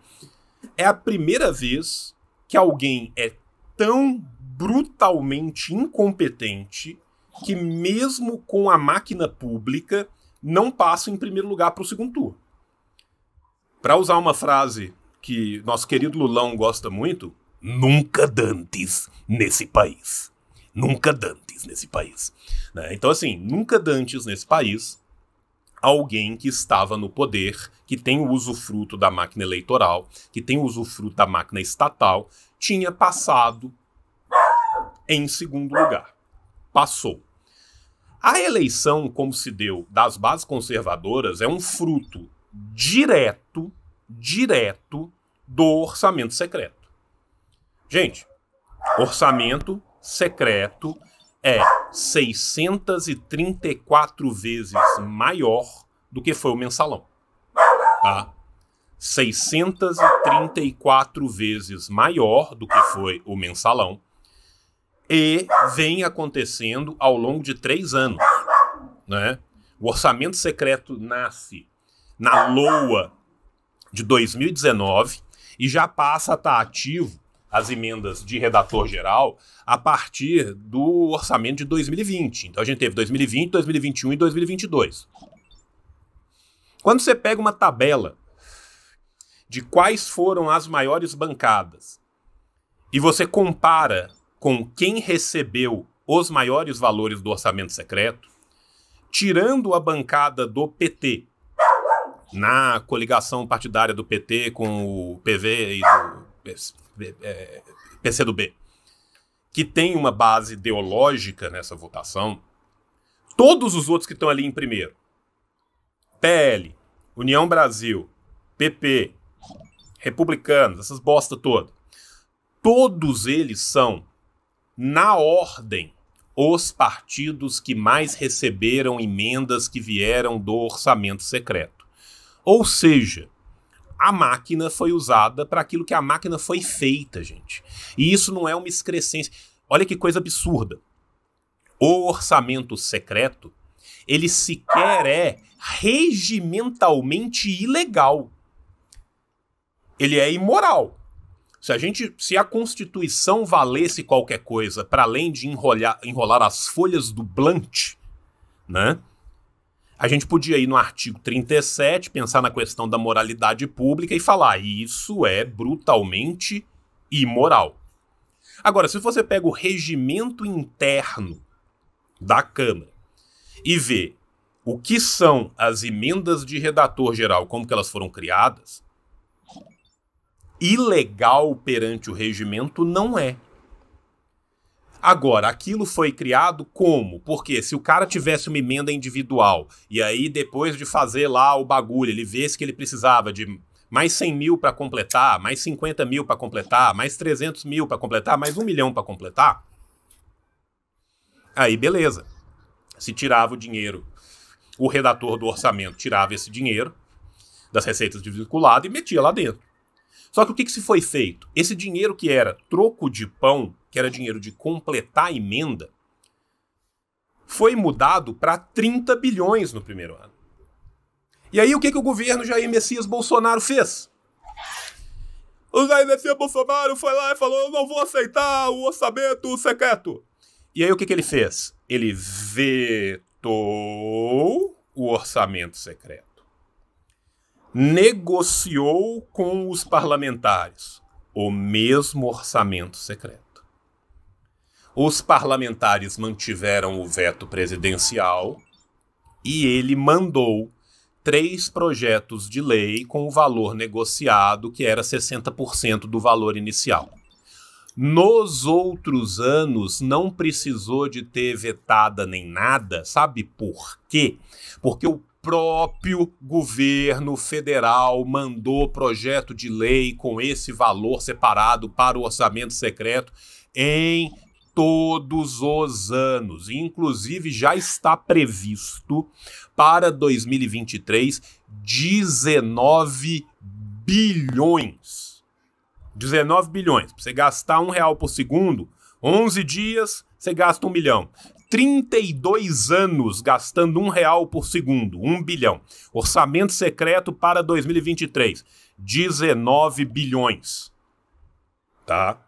é a primeira vez que alguém é tão brutalmente incompetente que mesmo com a máquina pública não passa em primeiro lugar para o segundo turno. Para usar uma frase que nosso querido Lulão gosta muito, nunca dantes nesse país. Nunca dantes nesse país. Né? Então, assim, nunca dantes nesse país alguém que estava no poder, que tem o usufruto da máquina eleitoral, que tem o usufruto da máquina estatal, tinha passado em segundo lugar. Passou. A eleição, como se deu, das bases conservadoras é um fruto direto do orçamento secreto. Gente, orçamento secreto é 634 vezes maior do que foi o mensalão. Tá? 634 vezes maior do que foi o mensalão. E vem acontecendo ao longo de 3 anos. Né? O orçamento secreto nasce na LOA de 2019 e já passa a estar ativo, as emendas de redator geral, a partir do orçamento de 2020. Então a gente teve 2020, 2021 e 2022. Quando você pega uma tabela de quais foram as maiores bancadas e você compara com quem recebeu os maiores valores do orçamento secreto, tirando a bancada do PT, na coligação partidária do PT com o PV e do PCdoB, que tem uma base ideológica nessa votação, todos os outros que estão ali em primeiro, PL, União Brasil, PP, Republicanos, essas bosta todas, todos eles são, na ordem, os partidos que mais receberam emendas que vieram do orçamento secreto. Ou seja, a máquina foi usada para aquilo que a máquina foi feita, gente. E isso não é uma excrescência. Olha que coisa absurda. O orçamento secreto, ele sequer é regimentalmente ilegal. Ele é imoral. Se a Constituição valesse qualquer coisa para além de enrolar as folhas do Blunt, né? A gente podia ir no artigo 37, pensar na questão da moralidade pública e falar isso é brutalmente imoral. Agora, se você pega o regimento interno da Câmara e vê o que são as emendas de redator geral, como que elas foram criadas, ilegal perante o regimento não é. Agora, aquilo foi criado como? Porque se o cara tivesse uma emenda individual e aí depois de fazer lá o bagulho, ele visse que ele precisava de mais 100 mil para completar, mais 50 mil para completar, mais 300 mil para completar, mais 1 milhão para completar, aí beleza. Se tirava o dinheiro, o redator do orçamento tirava esse dinheiro das receitas de vinculado e metia lá dentro. Só que o que se foi feito? Esse dinheiro que era troco de pão, que era dinheiro de completar a emenda, foi mudado para 30 bilhões no primeiro ano. E aí o que o governo Jair Messias Bolsonaro fez? O Jair Messias Bolsonaro foi lá e falou: eu não vou aceitar o orçamento secreto. E aí o que ele fez? Ele vetou o orçamento secreto. Negociou com os parlamentares o mesmo orçamento secreto. Os parlamentares mantiveram o veto presidencial e ele mandou 3 projetos de lei com o valor negociado, que era 60% do valor inicial. Nos outros anos, não precisou de ter vetada nem nada. Sabe por quê? Porque o próprio governo federal mandou projeto de lei com esse valor separado para o orçamento secreto em todos os anos. Inclusive, já está previsto para 2023 19 bilhões. 19 bilhões. Para você gastar R$1 por segundo, 11 dias, você gasta 1 milhão. 32 anos gastando R$1 por segundo, 1 bilhão. Orçamento secreto para 2023, 19 bilhões. Tá?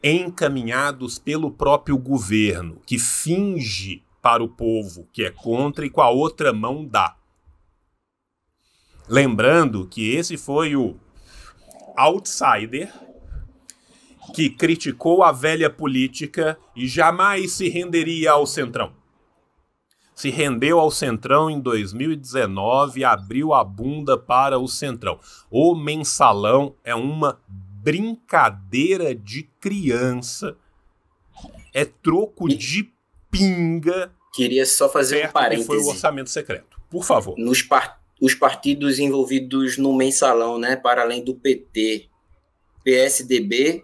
Encaminhados pelo próprio governo, que finge para o povo que é contra e com a outra mão dá. Lembrando que esse foi o outsider que criticou a velha política e jamais se renderia ao Centrão. Se rendeu ao Centrão em 2019 e abriu a bunda para o Centrão. O mensalão é uma brincadeira de criança. É troco de pinga. Queria só fazer um parêntese. Que foi o orçamento secreto. Por favor. Os partidos envolvidos no mensalão, né, para além do PT, PSDB,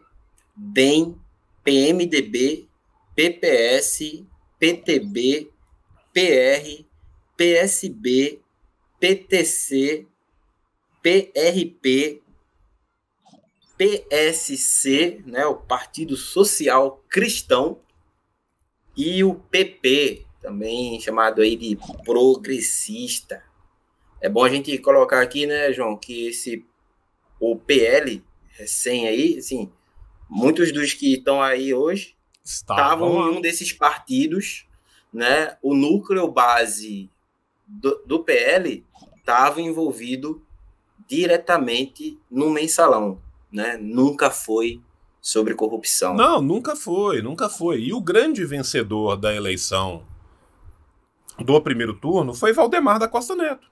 DEM, PMDB, PPS, PTB, PR, PSB, PTC, PRP, PSC, né, o Partido Social Cristão, e o PP, também chamado aí de progressista. É bom a gente colocar aqui, né, João, que o PL recém aí, assim, muitos dos que estão aí hoje estavam em um desses partidos, né? O núcleo base do PL estava envolvido diretamente no mensalão, né? Nunca foi sobre corrupção. Não, nunca foi, nunca foi. E o grande vencedor da eleição do primeiro turno foi Valdemar da Costa Neto.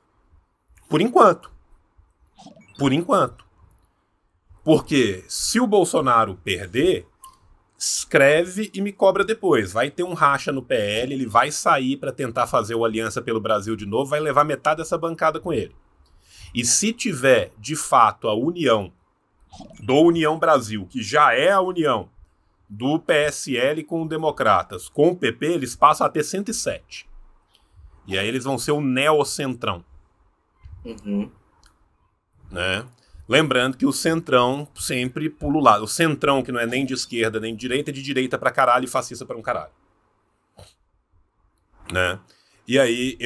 Por enquanto. Por enquanto. Porque se o Bolsonaro perder, escreve e me cobra depois. Vai ter um racha no PL, ele vai sair para tentar fazer o Aliança pelo Brasil de novo, vai levar metade dessa bancada com ele. E se tiver, de fato, a união do União Brasil, que já é a união do PSL com o Democratas, com o PP, eles passam a ter 107. E aí eles vão ser o neocentrão. Uhum. Né? Lembrando que o centrão sempre pula o lado. O centrão, que não é nem de esquerda nem de direita, é de direita pra caralho e fascista pra um caralho. Né? E aí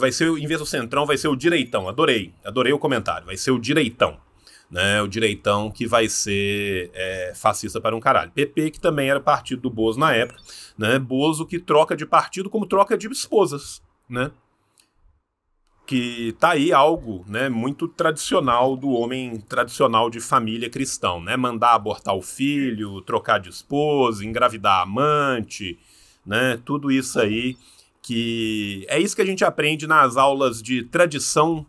vai ser, em vez do centrão, vai ser o direitão. Adorei o comentário. Vai ser o direitão. Né? O direitão que vai ser fascista para um caralho. PP, que também era partido do Bozo na época. Né? Bozo que troca de partido como troca de esposas. Né? Que tá aí algo, né, muito tradicional do homem tradicional de família cristão, né? Mandar abortar o filho, trocar de esposa, engravidar a amante, né? Tudo isso aí que é isso que a gente aprende nas aulas de tradição,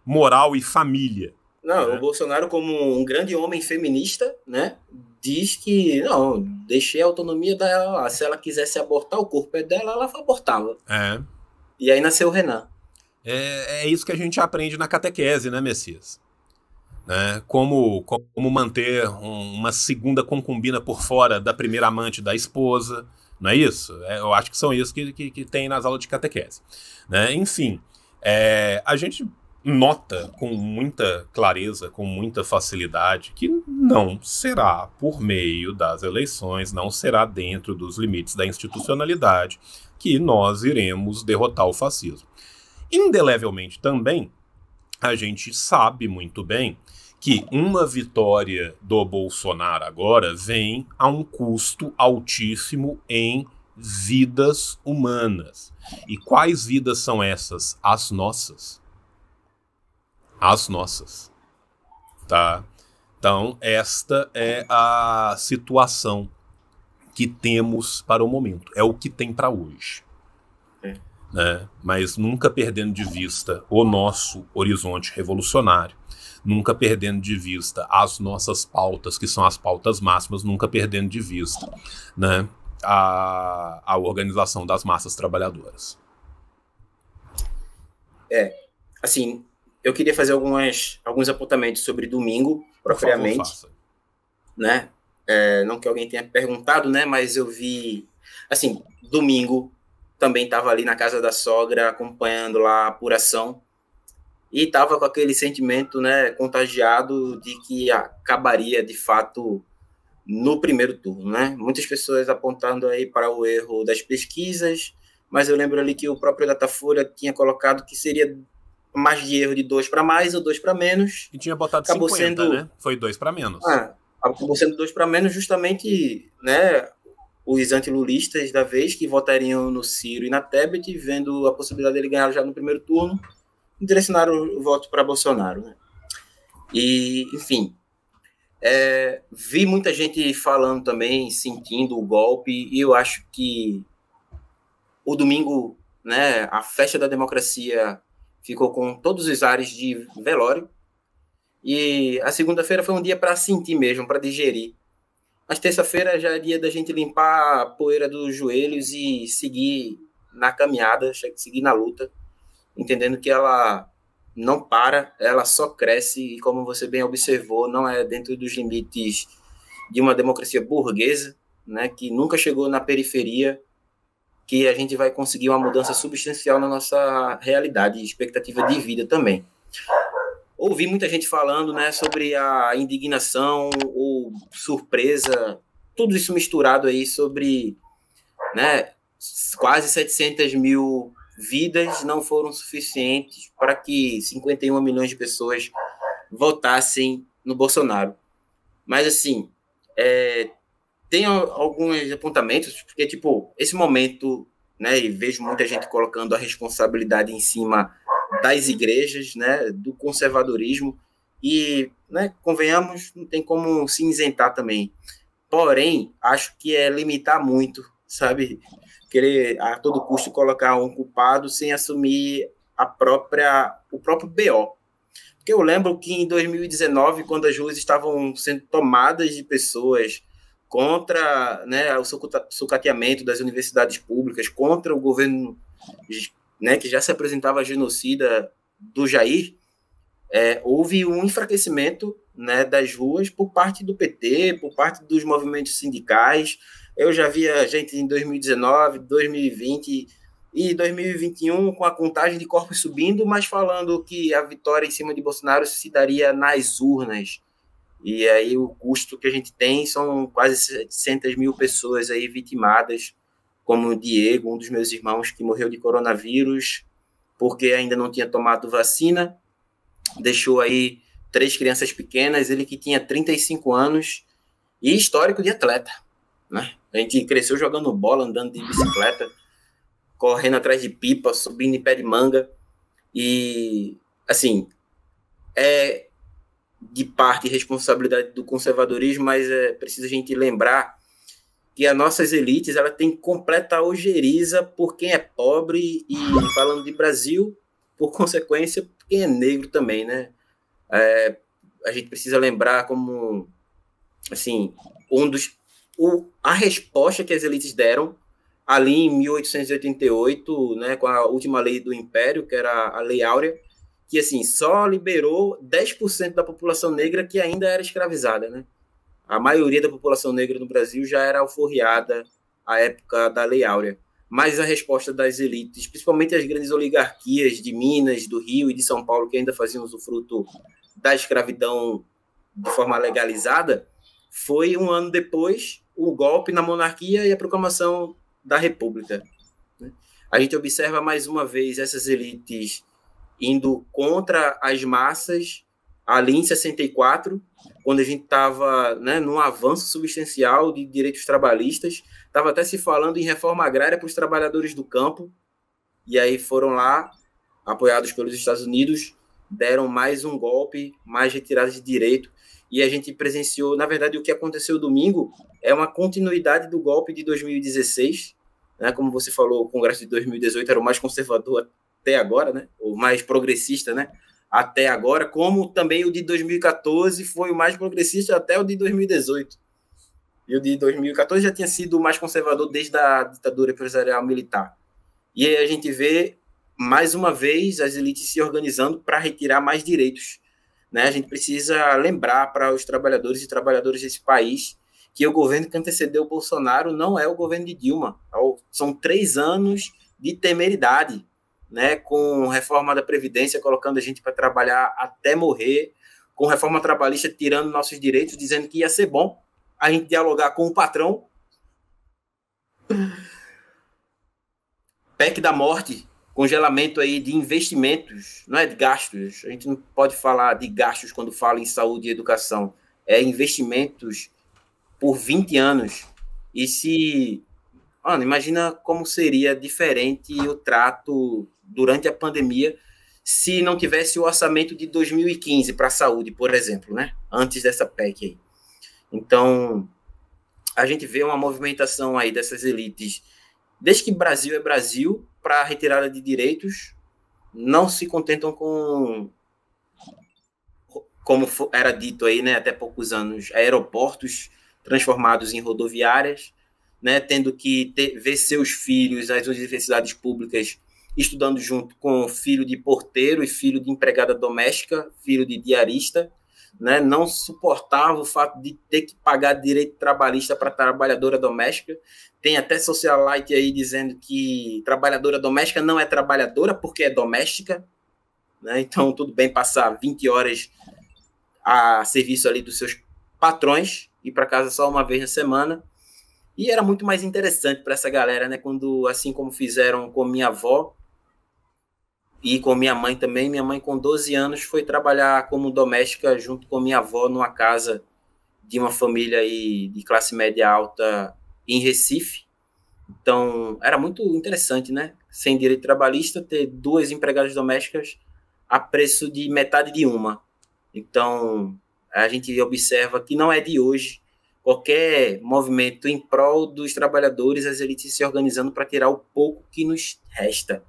moral e família. Não, Né? O Bolsonaro, como um grande homem feminista, né, diz que, não, deixei a autonomia dela, se ela quisesse abortar, o corpo é dela, ela abortava. E aí nasceu o Renan. É isso que a gente aprende na catequese, né, Messias? Né? Como manter uma segunda concubina por fora da primeira amante da esposa, não é isso? Eu acho que são isso que tem nas aulas de catequese. Né? Enfim, a gente nota com muita clareza, com muita facilidade, que não será por meio das eleições, não será dentro dos limites da institucionalidade que nós iremos derrotar o fascismo. Indelevelmente também, a gente sabe muito bem que uma vitória do Bolsonaro agora vem a um custo altíssimo em vidas humanas. E quais vidas são essas? As nossas. As nossas. Tá? Então, esta é a situação que temos para o momento. É o que tem para hoje. Né? Mas nunca perdendo de vista o nosso horizonte revolucionário, nunca perdendo de vista as nossas pautas, que são as pautas máximas, nunca perdendo de vista, né, a organização das massas trabalhadoras. Assim, eu queria fazer alguns apontamentos sobre domingo, propriamente. Por favor, faça. Né? Não que alguém tenha perguntado, né, mas eu vi, assim, domingo também estava ali na casa da sogra, acompanhando lá a apuração, e estava com aquele sentimento, né, contagiado de que acabaria, de fato, no primeiro turno, né? Muitas pessoas apontando aí para o erro das pesquisas, mas eu lembro ali que o próprio Datafolha tinha colocado que seria mais de erro de 2 para mais ou 2 para menos. E tinha botado acabou 50, né? Foi 2 para menos. Acabou sendo 2 para menos justamente, né, os antilulistas da vez, que votariam no Ciro e na Tebet, vendo a possibilidade dele ganhar já no primeiro turno, direcionaram o voto para Bolsonaro. Né? E, enfim, vi muita gente falando também, sentindo o golpe, e eu acho que o domingo, né, a festa da democracia ficou com todos os ares de velório, e a segunda-feira foi um dia para sentir mesmo, para digerir. Mas terça-feira já é dia da gente limpar a poeira dos joelhos e seguir na caminhada, seguir na luta, entendendo que ela não para, ela só cresce, e como você bem observou, não é dentro dos limites de uma democracia burguesa, né, que nunca chegou na periferia, que a gente vai conseguir uma mudança substancial na nossa realidade e expectativa de vida também. Ouvi muita gente falando, né, sobre a indignação ou surpresa, tudo isso misturado aí sobre, né, quase 700 mil vidas não foram suficientes para que 51 milhões de pessoas votassem no Bolsonaro. Mas, assim, tem alguns apontamentos, porque, tipo, esse momento, né, e vejo muita gente colocando a responsabilidade em cima das igrejas, né, do conservadorismo, e, né, convenhamos, não tem como se isentar também. Porém, acho que é limitar muito, sabe? Querer a todo custo colocar um culpado sem assumir o próprio BO. Porque eu lembro que em 2019, quando as ruas estavam sendo tomadas de pessoas contra, né, o sucateamento das universidades públicas, contra o governo, né, que já se apresentava genocida do Jair, houve um enfraquecimento, né, das ruas por parte do PT, por parte dos movimentos sindicais. Eu já via gente em 2019, 2020 e 2021 com a contagem de corpos subindo, mas falando que a vitória em cima de Bolsonaro se daria nas urnas. E aí o custo que a gente tem são quase 700 mil pessoas aí vitimadas, como o Diego, um dos meus irmãos que morreu de coronavírus, porque ainda não tinha tomado vacina, deixou aí 3 crianças pequenas, ele que tinha 35 anos e histórico de atleta, né? A gente cresceu jogando bola, andando de bicicleta, correndo atrás de pipa, subindo em pé de manga. E, assim, é de parte responsabilidade do conservadorismo, mas é preciso a gente lembrar que as nossas elites ela tem completa ojeriza por quem é pobre e, falando de Brasil, por consequência, por quem é negro também, né? A gente precisa lembrar como, assim, a resposta que as elites deram ali em 1888, né, com a última lei do Império, que era a Lei Áurea, que assim, só liberou 10% da população negra que ainda era escravizada, né? A maioria da população negra no Brasil já era alforriada à época da Lei Áurea. Mas a resposta das elites, principalmente as grandes oligarquias de Minas, do Rio e de São Paulo, que ainda faziam usufruto da escravidão de forma legalizada, foi um ano depois o golpe na monarquia e a proclamação da República. A gente observa mais uma vez essas elites indo contra as massas ali em 64, quando a gente estava, né, num avanço substancial de direitos trabalhistas, estava até se falando em reforma agrária para os trabalhadores do campo, e aí foram lá, apoiados pelos Estados Unidos, deram mais um golpe, mais retirada de direito, e a gente presenciou, na verdade, o que aconteceu domingo é uma continuidade do golpe de 2016, né, como você falou, o Congresso de 2018 era o mais conservador até agora, né, o mais progressista, né, até agora, como também o de 2014 foi o mais progressista até o de 2018. E o de 2014 já tinha sido o mais conservador desde a ditadura empresarial militar. E aí a gente vê, mais uma vez, as elites se organizando para retirar mais direitos, né? A gente precisa lembrar para os trabalhadores e trabalhadoras desse país que o governo que antecedeu o Bolsonaro não é o governo de Dilma. São 3 anos de temeridade, né, com reforma da Previdência, colocando a gente para trabalhar até morrer, com reforma trabalhista tirando nossos direitos, dizendo que ia ser bom a gente dialogar com o patrão. PEC da morte, congelamento aí de investimentos, não é de gastos. A gente não pode falar de gastos quando fala em saúde e educação. É investimentos por 20 anos. E se... Mano, imagina como seria diferente o trato durante a pandemia se não tivesse o orçamento de 2015 para a saúde, por exemplo, né? Antes dessa PEC aí. Então, a gente vê uma movimentação aí dessas elites, desde que Brasil é Brasil, para a retirada de direitos, não se contentam com, como era dito aí, né, até poucos anos, aeroportos transformados em rodoviárias, né, tendo que ver seus filhos nas universidades públicas estudando junto com filho de porteiro e filho de empregada doméstica, filho de diarista, né, não suportava o fato de ter que pagar direito trabalhista para trabalhadora doméstica. Tem até socialite aí dizendo que trabalhadora doméstica não é trabalhadora porque é doméstica, né? Então tudo bem passar 20 horas a serviço ali dos seus patrões, ir para casa só uma vez na semana. E era muito mais interessante para essa galera, né? Quando, assim como fizeram com minha avó e com minha mãe também, minha mãe com 12 anos foi trabalhar como doméstica junto com minha avó numa casa de uma família aí de classe média alta em Recife. Então, era muito interessante, né? Sem direito trabalhista, ter 2 empregadas domésticas a preço de metade de uma. Então, a gente observa que não é de hoje qualquer movimento em prol dos trabalhadores, as elites se organizando para tirar o pouco que nos resta.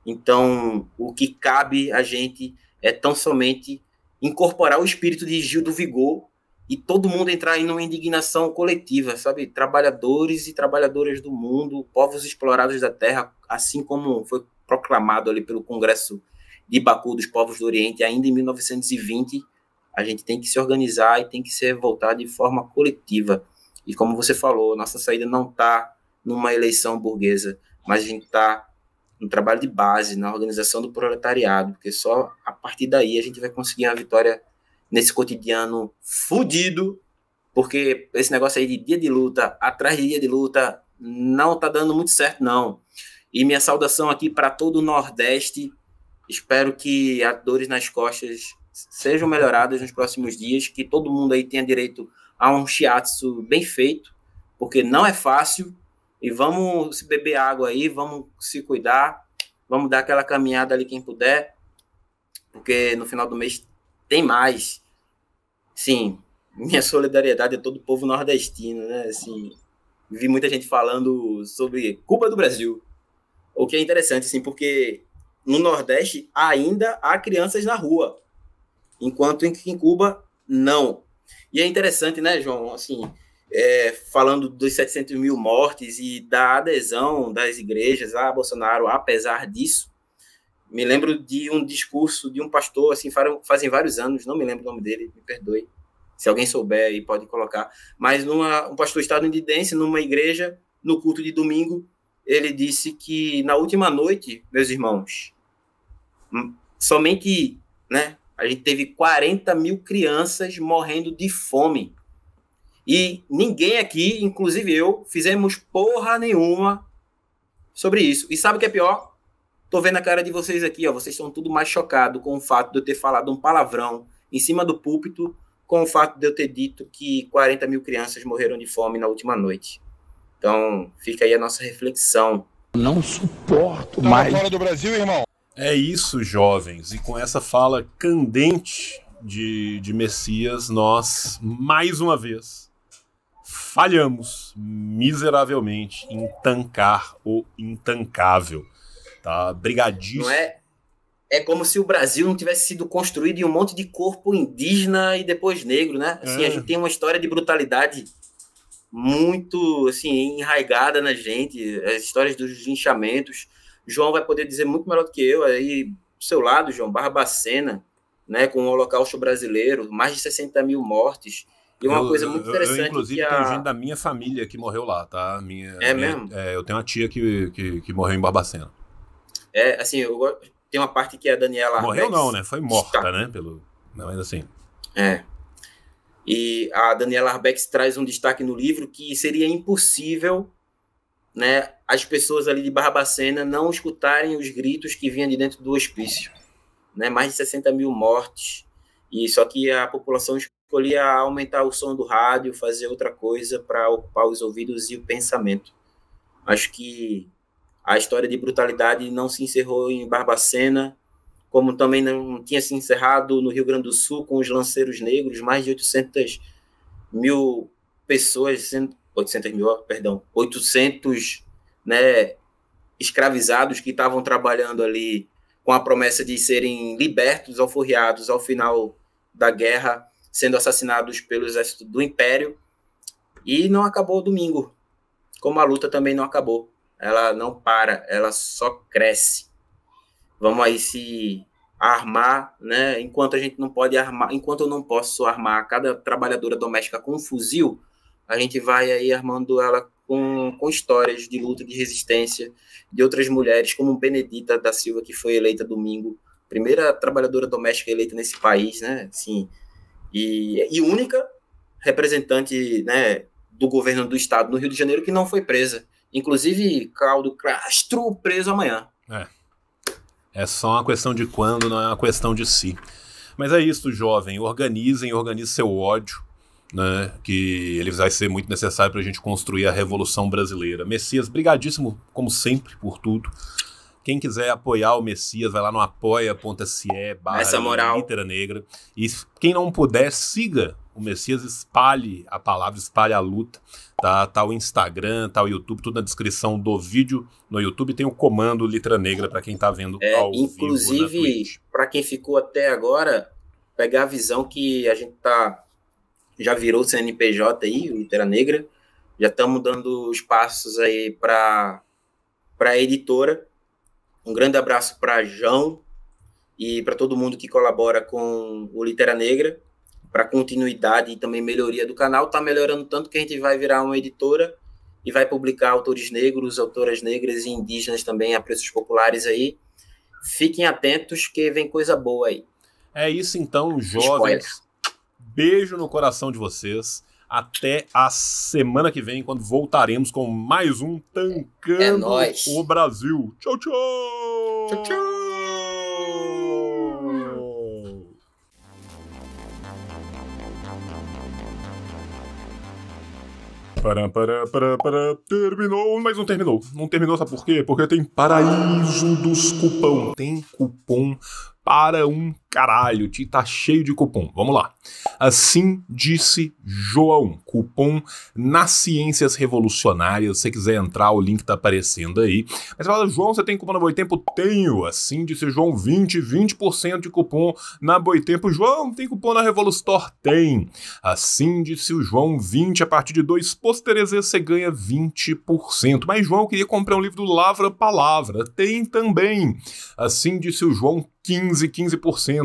Então, o que cabe a gente é tão somente incorporar o espírito de Gil do Vigor e todo mundo entrar em uma indignação coletiva, sabe? Trabalhadores e trabalhadoras do mundo, povos explorados da terra, assim como foi proclamado ali pelo Congresso de Baku dos Povos do Oriente, ainda em 1920, a gente tem que se organizar e tem que se revoltar de forma coletiva. E como você falou, nossa saída não está numa eleição burguesa, mas a gente está no trabalho de base, na organização do proletariado, porque só a partir daí a gente vai conseguir uma vitória nesse cotidiano fudido, porque esse negócio aí de dia de luta, atrás de dia de luta, não tá dando muito certo, não. E minha saudação aqui para todo o Nordeste, espero que as dores nas costas sejam melhoradas nos próximos dias, que todo mundo aí tenha direito a um shiatsu bem feito, porque não é fácil, e vamos se beber água aí, vamos se cuidar, vamos dar aquela caminhada ali quem puder, porque no final do mês tem mais. Sim, minha solidariedade a todo o povo nordestino, né? Assim, vi muita gente falando sobre Cuba do Brasil, o que é interessante, assim, porque no Nordeste ainda há crianças na rua, enquanto em Cuba, não. E é interessante, né, João, assim, falando dos 700 mil mortes e da adesão das igrejas a Bolsonaro, apesar disso, me lembro de um discurso de um pastor, assim, fazem vários anos, não me lembro o nome dele, me perdoe, se alguém souber aí pode colocar, mas um pastor estadunidense, numa igreja, no culto de domingo, ele disse que na última noite, meus irmãos, somente, né, a gente teve 40 mil crianças morrendo de fome. E ninguém aqui, inclusive eu, fizemos porra nenhuma sobre isso. E sabe o que é pior? Tô vendo a cara de vocês aqui, ó. Vocês estão tudo mais chocados com o fato de eu ter falado um palavrão em cima do púlpito, com o fato de eu ter dito que 40 mil crianças morreram de fome na última noite. Então, fica aí a nossa reflexão. Não suporto mais. Fora do Brasil, irmão. É isso, jovens. E com essa fala candente de Messias, nós, mais uma vez, falhamos miseravelmente em tancar o intancável. Tá? Brigadíssimo. Não é? É como se o Brasil não tivesse sido construído em um monte de corpo indígena e depois negro, né? Assim, a gente tem uma história de brutalidade muito, assim, enraigada na gente, as histórias dos linchamentos. João vai poder dizer muito melhor do que eu, aí do seu lado, João, Barbacena, né, com o Holocausto brasileiro, mais de 60 mil mortes. E uma coisa muito interessante. Eu inclusive, tenho gente da minha família que morreu lá, tá? Mesmo? Eu tenho uma tia que morreu em Barbacena. Assim, tem uma parte que a Daniela Arbex... Morreu não, né? Foi morta, né? Mas assim... E a Daniela Arbex traz um destaque no livro que seria impossível, né, as pessoas ali de Barbacena não escutarem os gritos que vinham de dentro do hospício. Né? Mais de 60 mil mortes. E só que a população escolhia aumentar o som do rádio, fazer outra coisa para ocupar os ouvidos e o pensamento. Acho que a história de brutalidade não se encerrou em Barbacena, como também não tinha se encerrado no Rio Grande do Sul com os lanceiros negros, mais de 800 mil pessoas, 800, né, escravizados que estavam trabalhando ali com a promessa de serem libertos, alforriados ao final da guerra, sendo assassinados pelo exército do Império. E não acabou domingo, como a luta também não acabou. Ela não para, ela só cresce. Vamos aí se armar, né? Enquanto a gente não pode armar, enquanto eu não posso armar cada trabalhadora doméstica com um fuzil, a gente vai aí armando ela com histórias de luta, de resistência, de outras mulheres, como Benedita da Silva, que foi eleita domingo, primeira trabalhadora doméstica eleita nesse país, né? Assim, e única representante, né, do governo do estado no Rio de Janeiro que não foi presa. Inclusive, Cláudio Castro preso amanhã. É só uma questão de quando, não é uma questão de si. Mas é isso, jovem. Organize seu ódio, né, que ele vai ser muito necessário para a gente construir a Revolução Brasileira. Messias, brigadíssimo, como sempre, por tudo. Quem quiser apoiar o Messias, vai lá no Essa moral. apoia.se/literanegra. E quem não puder, siga o Messias, espalhe a palavra, espalhe a luta. Tá o Instagram, tá o YouTube, tudo na descrição do vídeo no YouTube. Tem o comando Litera Negra para quem tá vendo ao vivo na inclusive, Twitch. para quem ficou até agora, pegar a visão que a gente já virou o CNPJ aí, o Litera Negra. Já estamos dando os passos aí para a editora. Um grande abraço para João e para todo mundo que colabora com o Litera Negra, para continuidade e também melhoria do canal. Está melhorando tanto que a gente vai virar uma editora e vai publicar autores negros, autoras negras e indígenas também a preços populares aí. Fiquem atentos que vem coisa boa aí. É isso então, jovens. Spoiler. Beijo no coração de vocês. Até a semana que vem, quando voltaremos com mais um Tancando É nóis. o Brasil. Tchau, tchau! Tchau, tchau! Terminou, mas não terminou. Não terminou, sabe por quê? Porque tem Paraíso dos Cupom. Tem cupom para um caralho. Tá cheio de cupom. Vamos lá. Assim disse João. Cupom nas Ciências Revolucionárias. Se você quiser entrar, o link tá aparecendo aí. Mas fala, João, você tem cupom na Boitempo? Tenho. Assim disse João, 20% de cupom na Boitempo. João, tem cupom na Revolustore? Tem. Assim disse o João, 20. A partir de 2 pôsteres você ganha 20%. Mas João, eu queria comprar um livro do Lavra Palavra. Tem também. Assim disse o João, 15%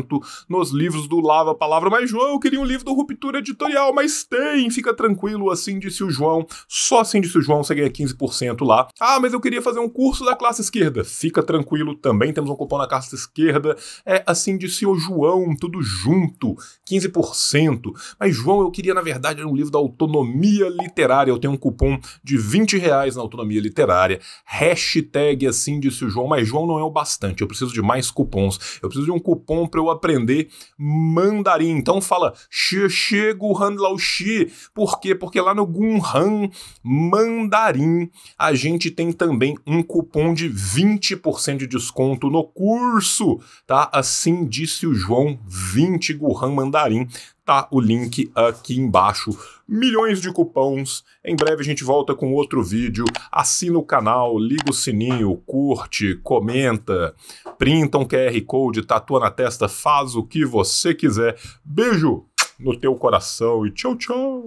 nos livros do Lava Palavra. Mas, João, eu queria um livro do Ruptura Editorial, mas tem, fica tranquilo, assim disse o João. Só assim disse o João, você ganha 15% lá. Ah, mas eu queria fazer um curso da classe esquerda. Fica tranquilo, também temos um cupom na classe esquerda. É, assim disse o João, tudo junto, 15%. Mas, João, eu queria, na verdade, um livro da Autonomia Literária. Eu tenho um cupom de R$20 na Autonomia Literária. Hashtag, assim disse o João. Mas, João, não é o bastante, eu preciso de mais cupons. Eu preciso de um cupom para eu aprender mandarim. Então fala Xie Guhan Lao Xi. Por quê? Porque lá no Gunhan Mandarim a gente tem também um cupom de 20% de desconto no curso, tá? Assim disse o João, 20 Guhan Mandarim. Tá o link aqui embaixo. Milhões de cupons. Em breve a gente volta com outro vídeo. Assina o canal, liga o sininho, curte, comenta, printa um QR Code, tatua na testa, faz o que você quiser. Beijo no teu coração e tchau, tchau.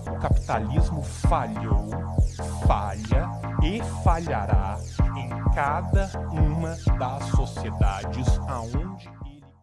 O capitalismo falhou, falha e falhará em cada uma das sociedades aonde